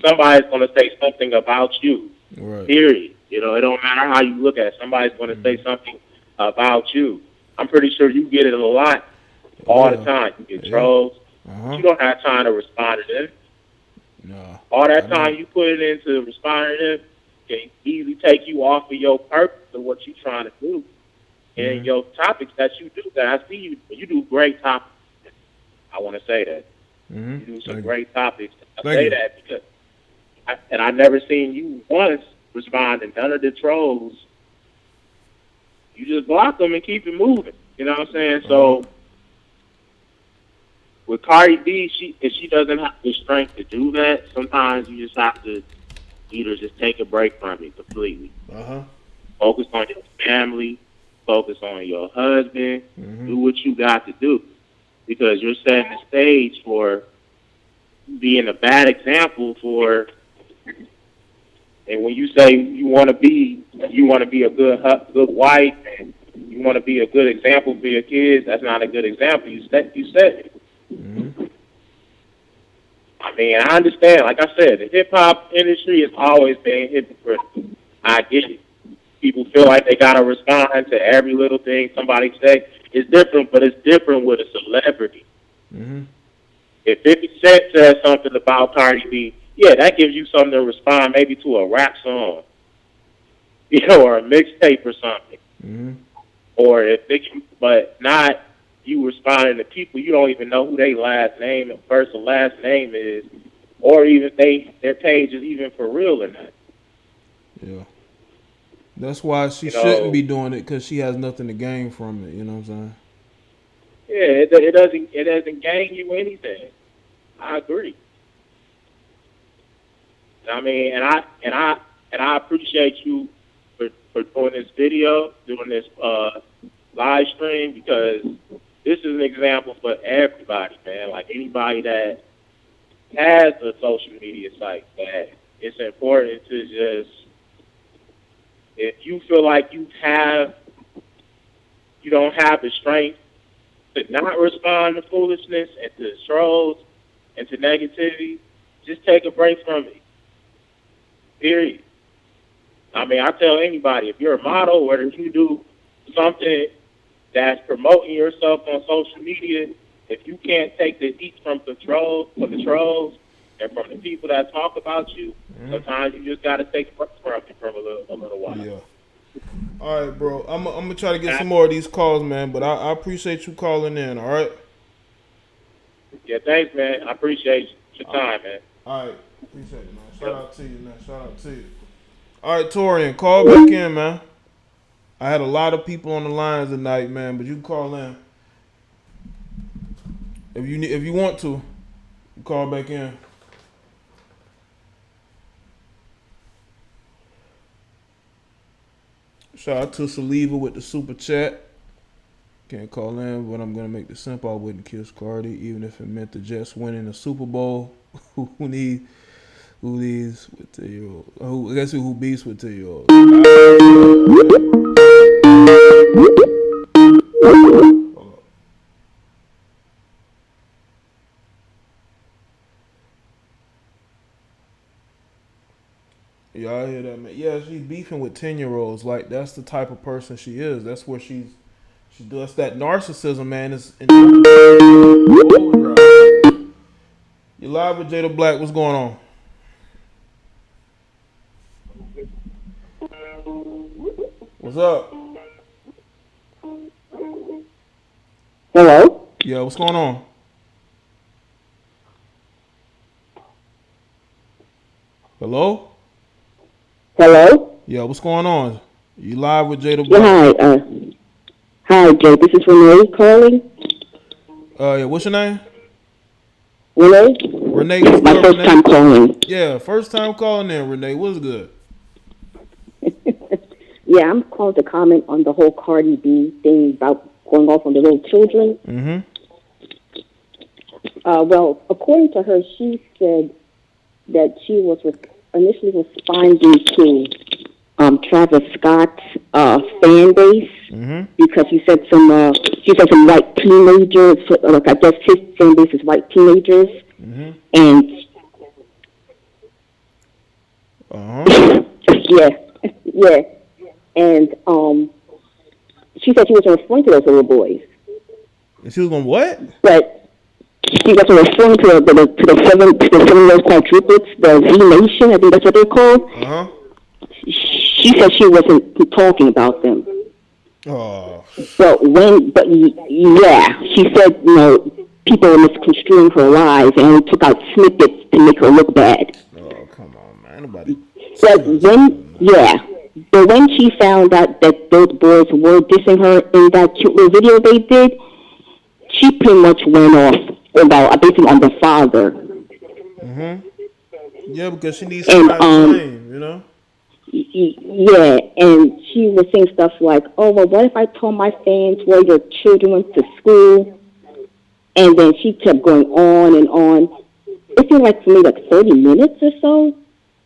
S9: somebody's going to say something about you.
S1: Right.
S9: Period. You know, it don't matter how you look at it. Somebody's going to say something about you. I'm pretty sure you get it a lot all the time. You get trolls. You don't have time to respond to them.
S1: No.
S9: All that time you put it into responding to them can easily take you off of your purpose of what you're trying to do. And your topics that you do, that I see you do great topics. I want to say that. You do some great topics. I say that because I never seen you once respond to none of the trolls. You just block them and keep it moving. You know what I'm saying? So with Cardi B, if she doesn't have the strength to do that, sometimes you just have to either just take a break from it completely. Focus on your family. Focus on your husband. Do what you got to do, because you're setting the stage for being a bad example for. And when you say you want to be a good wife, and you want to be a good example for your kids, that's not a good example. You said it. I mean, I understand. Like I said, the hip hop industry has always been hypocritical. I get it. People feel like they gotta respond to every little thing somebody say. It's different, but it's different with a celebrity. If 50 Cent says something about Cardi B, yeah, that gives you something to respond maybe to a rap song, you know, or a mixtape or something. Or but not you responding to people you don't even know who their last name and first and last name is, or even their page is even for real or not.
S1: Yeah. That's why she shouldn't be doing it, because she has nothing to gain from it. You know what I'm saying?
S9: Yeah, it doesn't gain you anything. I agree. I mean, and I appreciate you for doing this video, doing this live stream, because this is an example for everybody, man. Like anybody that has a social media site, that it's important to just, if you feel like you don't have the strength to not respond to foolishness and to trolls and to negativity, just take a break from it. Period. I mean, I tell anybody, if you're a model, whether you do something that's promoting yourself on social media, if you can't take the heat from the trolls and from the people that talk about you, sometimes you just got to take a break from it for a little while.
S1: Yeah. All right, bro. I'm gonna try to get some more of these calls, man. But I appreciate you calling in. All right.
S9: Yeah, thanks, man. I appreciate your time, man.
S1: All right, appreciate it, man. Shout out to you, man. Shout out to you. All right, Torian, call back in, man. I had a lot of people on the lines tonight, man, but you can call in if you want to. Call back in. Shout out to Saliva with the super chat. Can't call in, but I'm gonna make the simple. I wouldn't kiss Cardi, even if it meant the Jets winning the Super Bowl. Who needs with 2-year-olds? I guess who beats with 2-year-olds? Y'all hear that, man? Yeah, she's beefing with 10-year-olds. Like, that's the type of person she is. That's where she does that narcissism, man. Is you live with Jada Black. What's going on? What's up?
S10: Hello?
S1: Yeah, what's going on? Hello?
S10: Hello?
S1: Yeah, what's going on? You live with Jada Black.
S10: Yeah, hi, Jay. This is Renee calling.
S1: Yeah, what's your name?
S10: Renee?
S1: Renee, what's
S10: my
S1: good,
S10: first
S1: Renee?
S10: time calling.
S1: Yeah, first time calling in, Renee. What's good?
S10: Yeah, I'm calling to comment on the whole Cardi B thing about going off on the little children.
S1: Mm-hmm.
S10: Well, according to her, she said that she was initially responding to Travis Scott's fan base because she said some white teenagers, like I guess his fan base is white teenagers, and yeah, and she said she wasn't referring to those little boys.
S1: And she was going what?
S10: But she wasn't referring to the 7-year-old quadruplets, the Z Nation, I think that's what they're called. She said she wasn't talking about them.
S1: Oh.
S10: But yeah, she said, people were misconstruing her lies and only took out snippets to make her look bad.
S1: Oh, come on, man. Nobody.
S10: But when she found out that those boys were dissing her in that cute little video they did, she pretty much went off about basically on the father.
S1: Yeah, because she needs somebody to blame, you know?
S10: Yeah, and she was saying stuff like, oh, well, what if I told my fans where your children went to school? And then she kept going on and on. It seemed like for me like 30 minutes or so.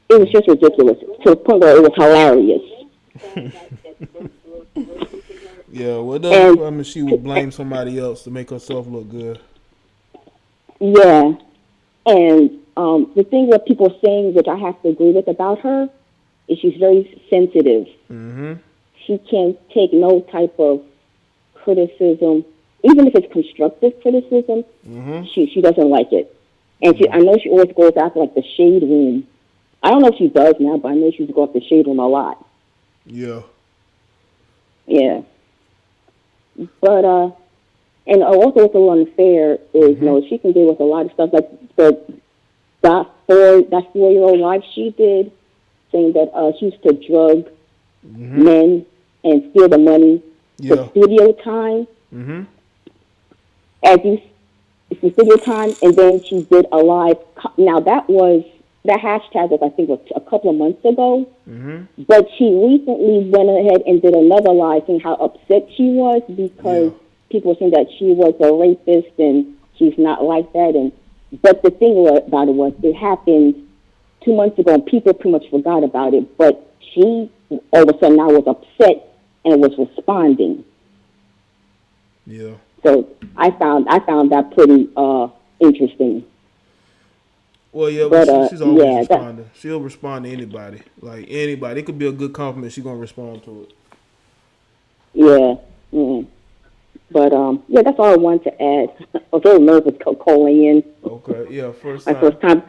S10: It was just ridiculous to the point where it was hilarious.
S1: Yeah, well, it doesn't mean she would blame somebody else to make herself look good.
S10: Yeah, and the thing that people are saying, which I have to agree with about her, is she's very sensitive. She can't take no type of criticism, even if it's constructive criticism. She doesn't like it, and I know she always goes after like the shade room. I don't know if she does now, but I know she used to go after the shade room a lot.
S1: Yeah.
S10: Yeah. But and also what's a little unfair is she can deal with a lot of stuff like that 4-year-old live she did, saying that she used to drug men and steal the money for studio time. For studio time, and then she did a live. Now that hashtag was, I think, a couple of months ago. But she recently went ahead and did another live saying how upset she was because people were saying that she was a rapist and she's not like that. But the thing about it was it happened 2 months ago and people pretty much forgot about it. But she all of a sudden now was upset and was responding.
S1: Yeah.
S10: So I found that pretty interesting.
S1: Well, yeah, but she's always responding. She'll respond to anybody. Like anybody. It could be a good compliment. She's gonna respond to it.
S10: Yeah. But yeah, that's all I wanted to add. I was a little nervous calling in.
S1: Okay. Yeah. First
S10: time.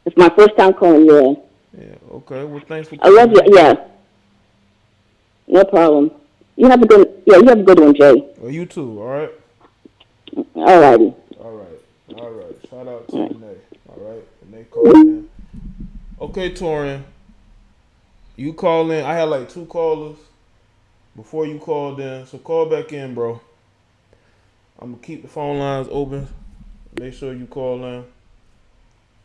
S10: It's my first time calling. Yeah.
S1: Yeah. Okay. Well, thanks for.
S10: I love you. Yeah. No problem. You have a good. Yeah, you have a good one, Jay.
S1: Well, you too. All right.
S10: All righty.
S1: All right. Shout out to Renee. All right. Renee called in. Okay, Torian. You call in. I had like 2 callers before you called in, so call back in, bro. I'm gonna keep the phone lines open. Make sure you call in.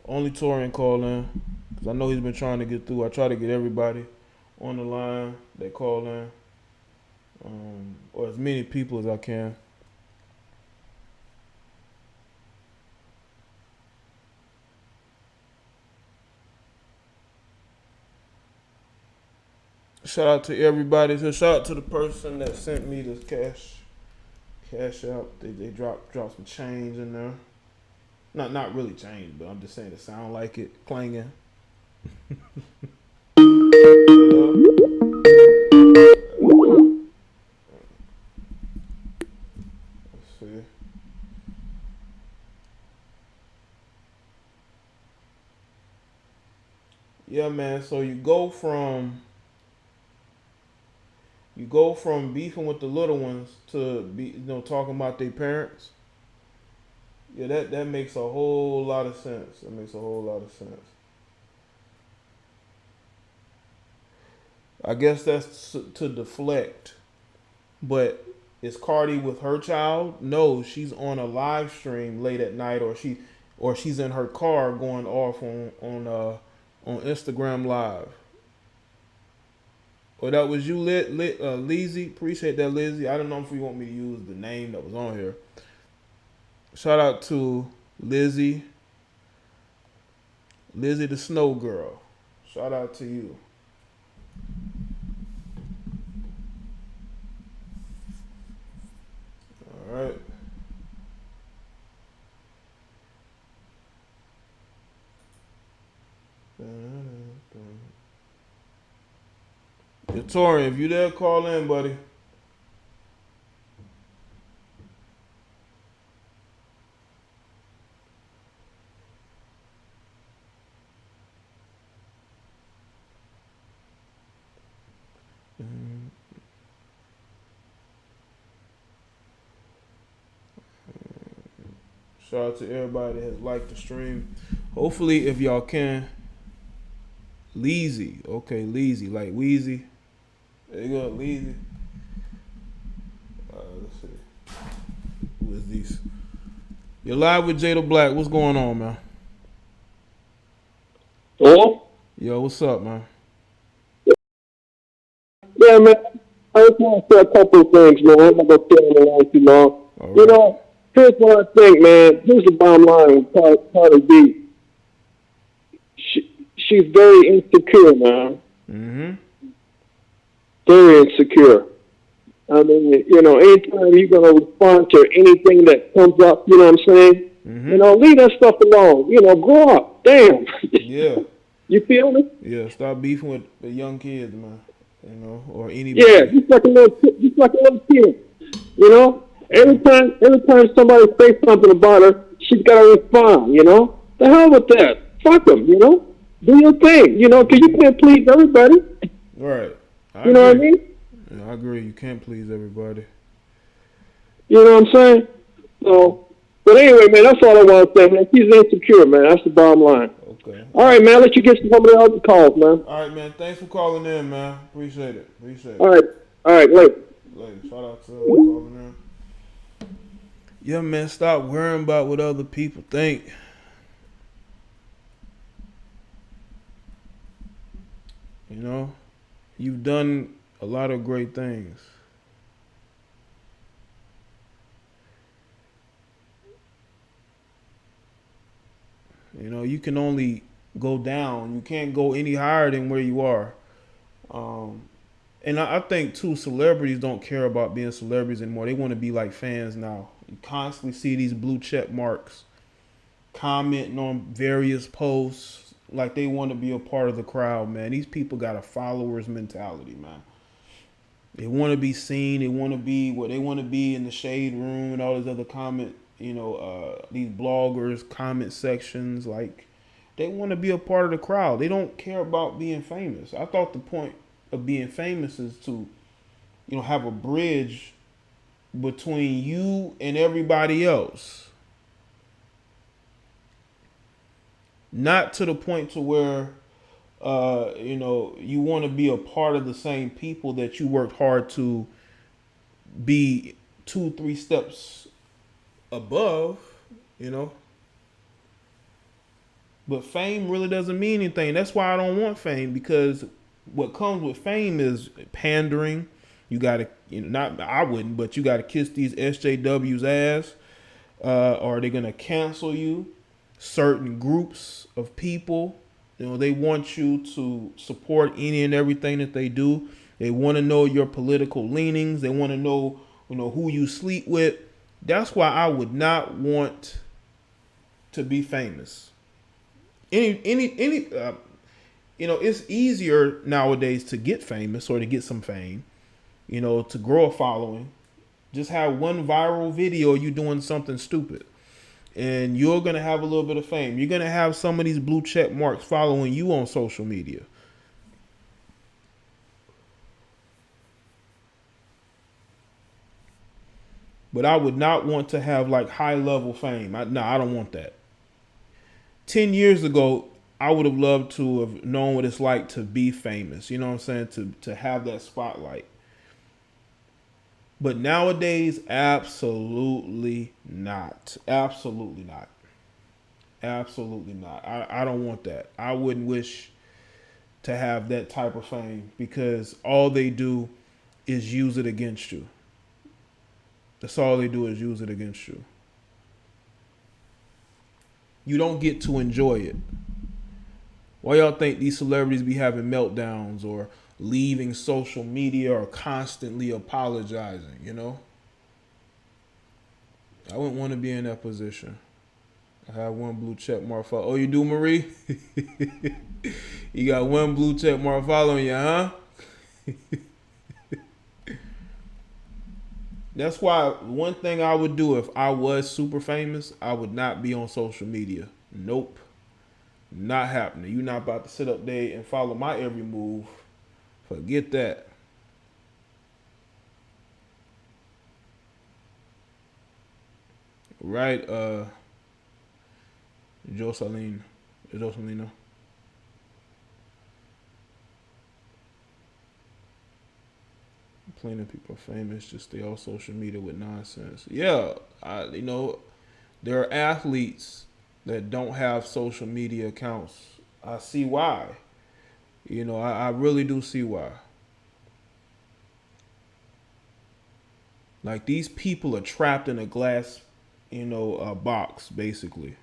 S1: Only Torian call in, because I know he's been trying to get through. I try to get everybody on the line that call in, or as many people as I can. Shout out to everybody. So shout out to the person that sent me this cash out. They dropped some change in there. Not really change, but I'm just saying it sound like it clanging. Let's see. Yeah, man. So you go from beefing with the little ones to talking about their parents. Yeah, that makes a whole lot of sense. That makes a whole lot of sense. I guess that's to deflect. But is Cardi with her child? No, she's on a live stream late at night, or she's in her car going off on Instagram Live. Well, that was you, Lizzie. Appreciate that, Lizzie. I don't know if you want me to use the name that was on here. Shout out to Lizzie. Lizzie the Snow Girl. Shout out to you. All right. Torian, if you there, call in, buddy. Shout out to everybody that has liked the stream. Hopefully, if y'all can, Leezy. Okay, Leezy, like Wheezy. There you go, Leezy. Let's see. Who is these? You're live with Jada Black. What's going on, man?
S11: Hello?
S1: Yo, what's up, man?
S11: Yeah, man. I just want to say a couple of things, man. I'm not going to stay on the line too long. Right. You know, here's what I think, man. Here's the bottom line with Cardi B. She's very insecure, man.
S1: Mm-hmm.
S11: Very insecure. I mean, you know, anytime you're going to respond to anything that comes up, you know what I'm saying? Mm-hmm. You know, leave that stuff alone. You know, grow up. Damn.
S1: Yeah.
S11: You feel me?
S1: Yeah, stop beefing with the young kids, man. You know, or anybody.
S11: Yeah, just like a little kid. You know? Every time somebody says something about her, she's got to respond, you know? The hell with that. Fuck them, you know? Do your thing, you know, because you can't please everybody.
S1: Right.
S11: You know what I mean?
S1: Yeah, I agree. You can't please everybody.
S11: You know what I'm saying? So, but anyway, man, that's all I want to say, man. She's insecure, man. That's the bottom line.
S1: Okay.
S11: All right, man. I'll let you get some of the other calls, man.
S1: All right, man. Thanks for calling in, man. Appreciate it.
S11: All right, later.
S1: Shout out to calling in. Yeah, man. Stop worrying about what other people think. You know, you've done a lot of great things. You know, you can only go down. You can't go any higher than where you are. And I think, too, celebrities don't care about being celebrities anymore. They want to be like fans now. You constantly see these blue check marks commenting on various posts like they want to be a part of the crowd, man. These people got a followers mentality, man. They want to be seen. They want to be what they want to be in the shade room and all these other comment, these bloggers, comment sections. Like, they want to be a part of the crowd. They don't care about being famous. I thought the point of being famous is to, have a bridge between you and everybody else. Not to the point to where, you want to be a part of the same people that you worked hard to be 2-3 steps above, But fame really doesn't mean anything. That's why I don't want fame, because what comes with fame is pandering. You got to, I wouldn't, but you got to kiss these SJWs ass. Or they're going to cancel you. Certain groups of people, they want you to support any and everything that they do. They want to know your political leanings. They want to know, who you sleep with. That's why I would not want to be famous. It's easier nowadays to get famous or to get some fame, to grow a following. Just have one viral video you doing something stupid, and you're going to have a little bit of fame. You're going to have some of these blue check marks following you on social media. But I would not want to have like high level fame. I don't want that. 10 years ago, I would have loved to have known what it's like to be famous. You know what I'm saying? To have that spotlight. But nowadays, absolutely not. Absolutely not. Absolutely not. I don't want that. I wouldn't wish to have that type of fame, because all they do is use it against you. That's all they do is use it against you. You don't get to enjoy it. Why y'all think these celebrities be having meltdowns or leaving social media or constantly apologizing, I wouldn't want to be in that position. I have one blue check mark follow. Oh, you do, Marie? You got one blue check mark following you, huh? That's why one thing I would do if I was super famous, I would not be on social media. Nope. Not happening. You're not about to sit up there and follow my every move. Forget that. Right, Jocelyn. Jocelyn. Plenty of people are famous, just stay on social media with nonsense. Yeah, there are athletes that don't have social media accounts. I see why. I really do see why. Like, these people are trapped in a glass, box, basically.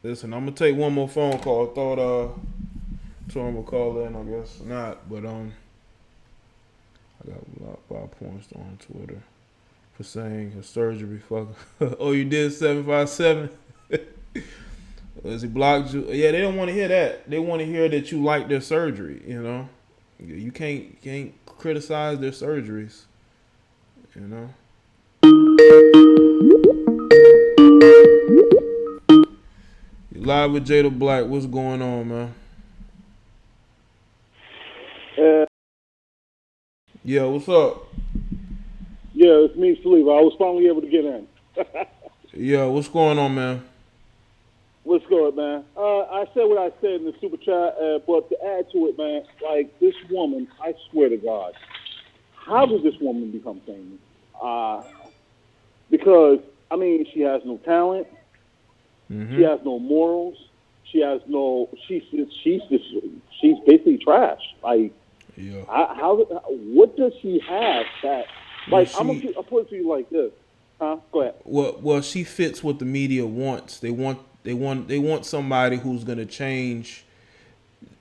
S1: Listen, I'm gonna take one more phone call. I thought someone would call in, I guess not, but I got blocked by points on Twitter for saying her surgery fucking. Oh, you did 757? As he blocked you? Yeah, they don't want to hear that. They want to hear that you like their surgery. You can't criticize their surgeries. You live with Jada Black. What's going on, man? Yeah, what's up?
S12: Yeah, it's me, Sleeve. I was finally able to get in.
S1: Yeah, what's going on, man?
S12: What's good, man? I said what I said in the super chat, but to add to it, man, like, this woman, I swear to God, how did this woman become famous? Because, she has no talent. Mm-hmm. She has no morals. She's basically trash. Like, yeah. What does she have that? Like, I'll put it to you like this. Huh? Go ahead.
S1: Well, she fits what the media wants. They want somebody who's gonna change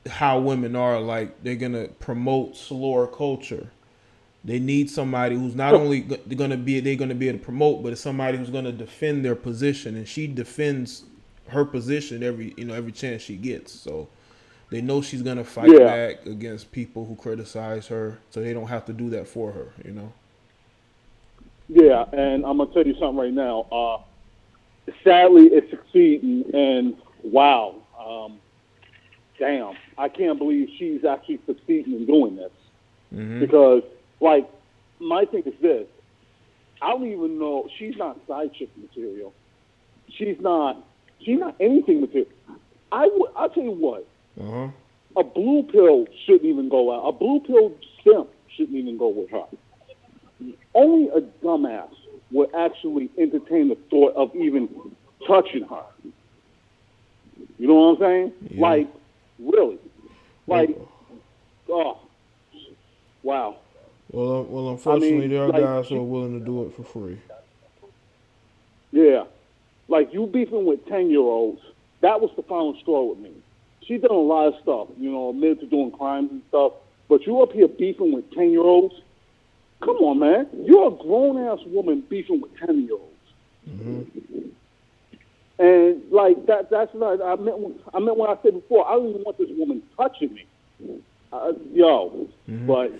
S1: how women are. Like, they're gonna promote slower culture. They need somebody who's not only going to be able to promote, but it's somebody who's going to defend their position, and she defends her position every chance she gets. So they know she's going to fight back against people who criticize her, so they don't have to do that for her.
S12: Yeah, and I'm gonna tell you something right now. Sadly, it's succeeding, and wow, damn, I can't believe she's actually succeeding in doing this. Because, like, my thing is this: I don't even know. She's not side chick material. She's not anything material. I'll tell you what. A blue pill shouldn't even go out. A blue pill simp shouldn't even go with her. Only a dumbass would actually entertain the thought of even touching her. You know what I'm saying? Yeah. Like, really? Like, oh, wow.
S1: Well, unfortunately, there are guys who are willing to do it for free.
S12: Yeah. Like, you beefing with 10-year-olds, that was the final straw with me. She's done a lot of stuff, admitted to doing crimes and stuff, but you up here beefing with 10-year-olds? Come on, man. You're a grown-ass woman beefing with 10-year-olds. And, like, that's not, I meant what I said before. I don't even want this woman touching me. But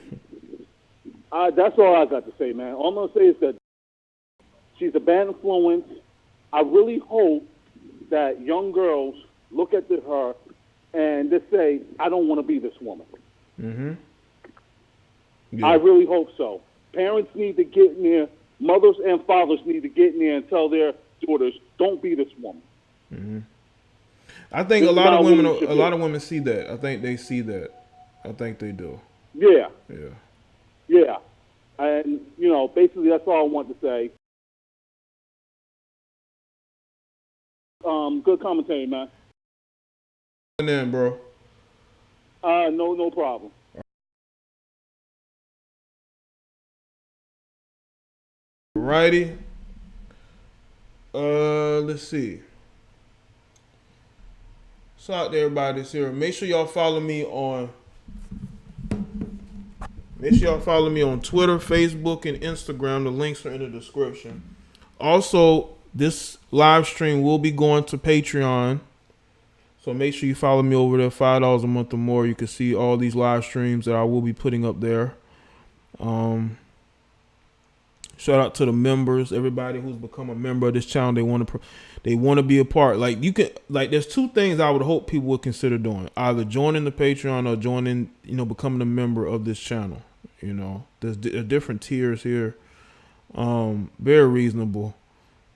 S12: that's all I got to say, man. All I'm going to say is that she's a bad influence. I really hope that young girls look at her and just say, I don't want to be this woman. Yeah. I really hope so. Parents need to get in there. Mothers and fathers need to get in there and tell their daughters, don't be this woman.
S1: I think a lot of women see that. I think they see that. I think they do.
S12: Yeah. And, basically that's all I want to say. Good commentary, man.
S1: And then, bro.
S12: No problem.
S1: Righty. Let's see. Shout out to everybody that's here. Make sure y'all follow me on Twitter, Facebook, and Instagram. The links are in the description. Also, this live stream will be going to Patreon. So make sure you follow me over there. $5 a month or more. You can see all these live streams that I will be putting up there. Shout out to the members, everybody who's become a member of this channel. They want to be a part. There's two things I would hope people would consider doing: either joining the Patreon or joining, becoming a member of this channel. There's different tiers here, very reasonable.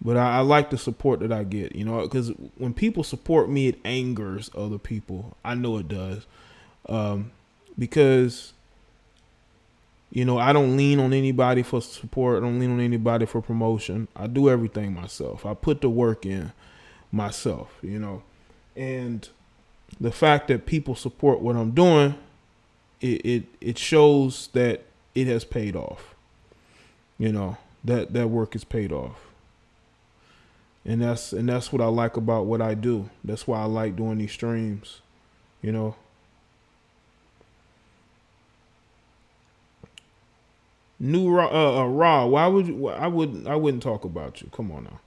S1: But I like the support that I get, because when people support me, it angers other people. I know it does, because. I don't lean on anybody for support. I don't lean on anybody for promotion. I do everything myself. I put the work in myself, and the fact that people support what I'm doing, it shows that it has paid off. That work is paid off. And that's what I like about what I do. That's why I like doing these streams, New Raw, why would you? I wouldn't talk about you. Come on now.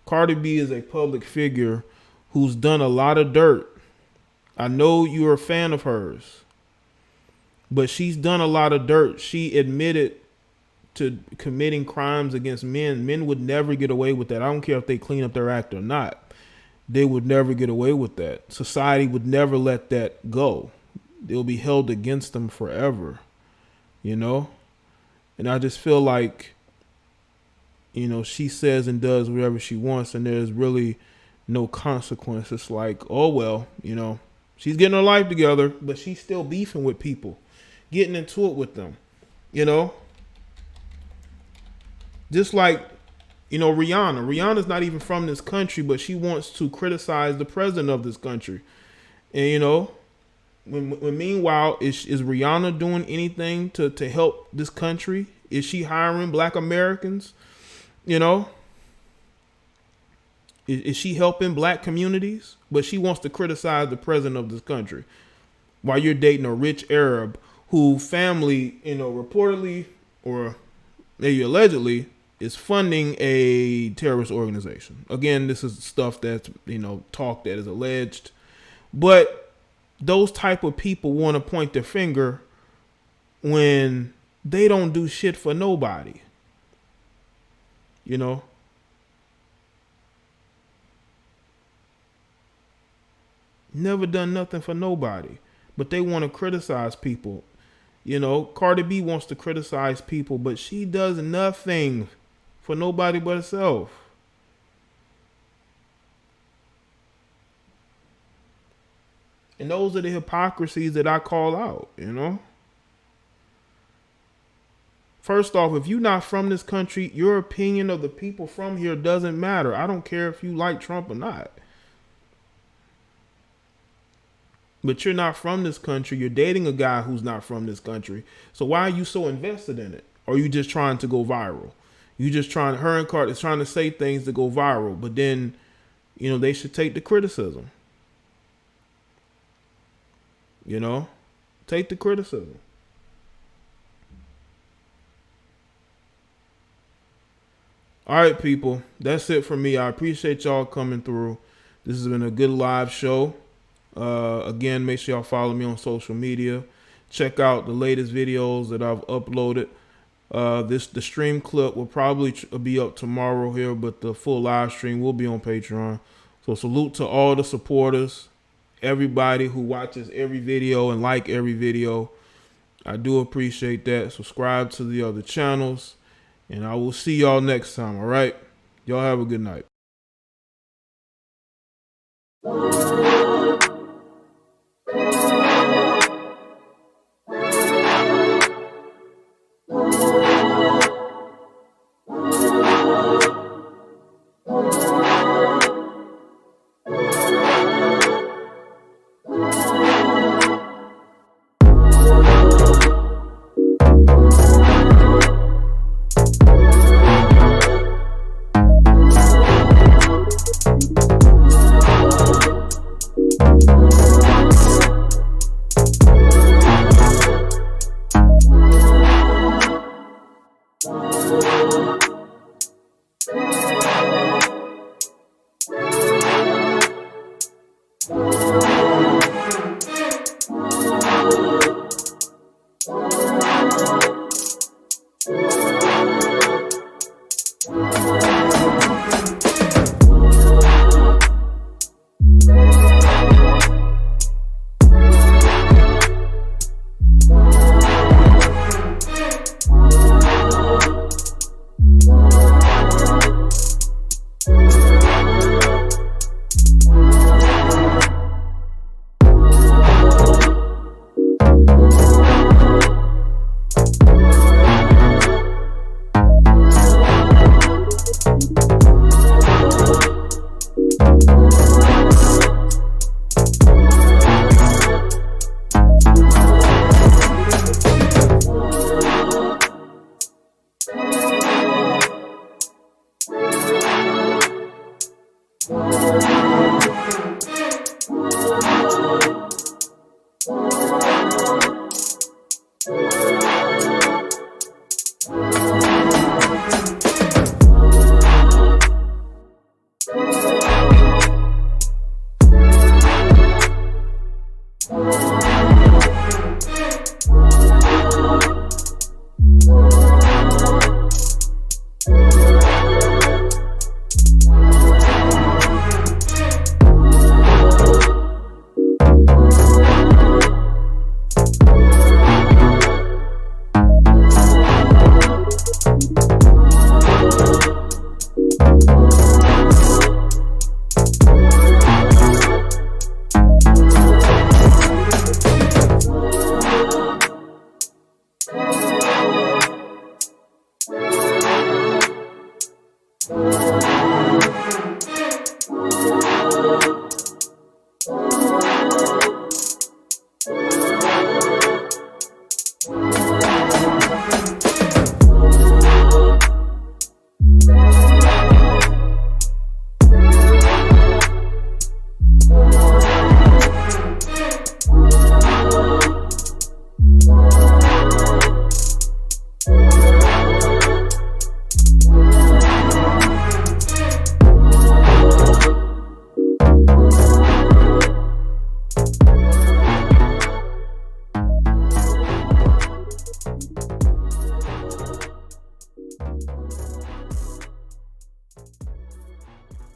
S1: Cardi B is a public figure who's done a lot of dirt. I know you're a fan of hers, but she's done a lot of dirt. She admitted to committing crimes against men. Men would never get away with that. I don't care if they clean up their act or not. They would never get away with that. Society would never let that go. They'll be held against them forever, And I just feel like, she says and does whatever she wants, and there's really no consequence. It's like, oh, well, she's getting her life together, but she's still beefing with people, getting into it with them, Just like, Rihanna. Rihanna's not even from this country, but she wants to criticize the president of this country. And, when meanwhile, is Rihanna doing anything to help this country? Is she hiring black Americans? Is she helping black communities? But she wants to criticize the president of this country while you're dating a rich Arab who family, reportedly or maybe allegedly, is funding a terrorist organization. Again, this is stuff that's, talk that is alleged. But those type of people want to point their finger when they don't do shit for nobody. Never done nothing for nobody. But they want to criticize people. Cardi B wants to criticize people, but she does nothing for nobody but herself. And those are the hypocrisies that I call out, First off, if you're not from this country, your opinion of the people from here doesn't matter. I don't care if you like Trump or not. But you're not from this country. You're dating a guy who's not from this country. So why are you so invested in it? Or are you just trying to go viral? Her and Cardi is trying to say things to go viral. But then, they should take the criticism. Take the criticism. All right, people. That's it for me. I appreciate y'all coming through. This has been a good live show. Again, make sure y'all follow me on social media. Check out the latest videos that I've uploaded. The stream clip will probably be up tomorrow here, but the full live stream will be on Patreon. So salute to all the supporters, everybody who watches every video and like every video. I do appreciate that. Subscribe to the other channels, and I will see y'all next time. All right, y'all have a good night.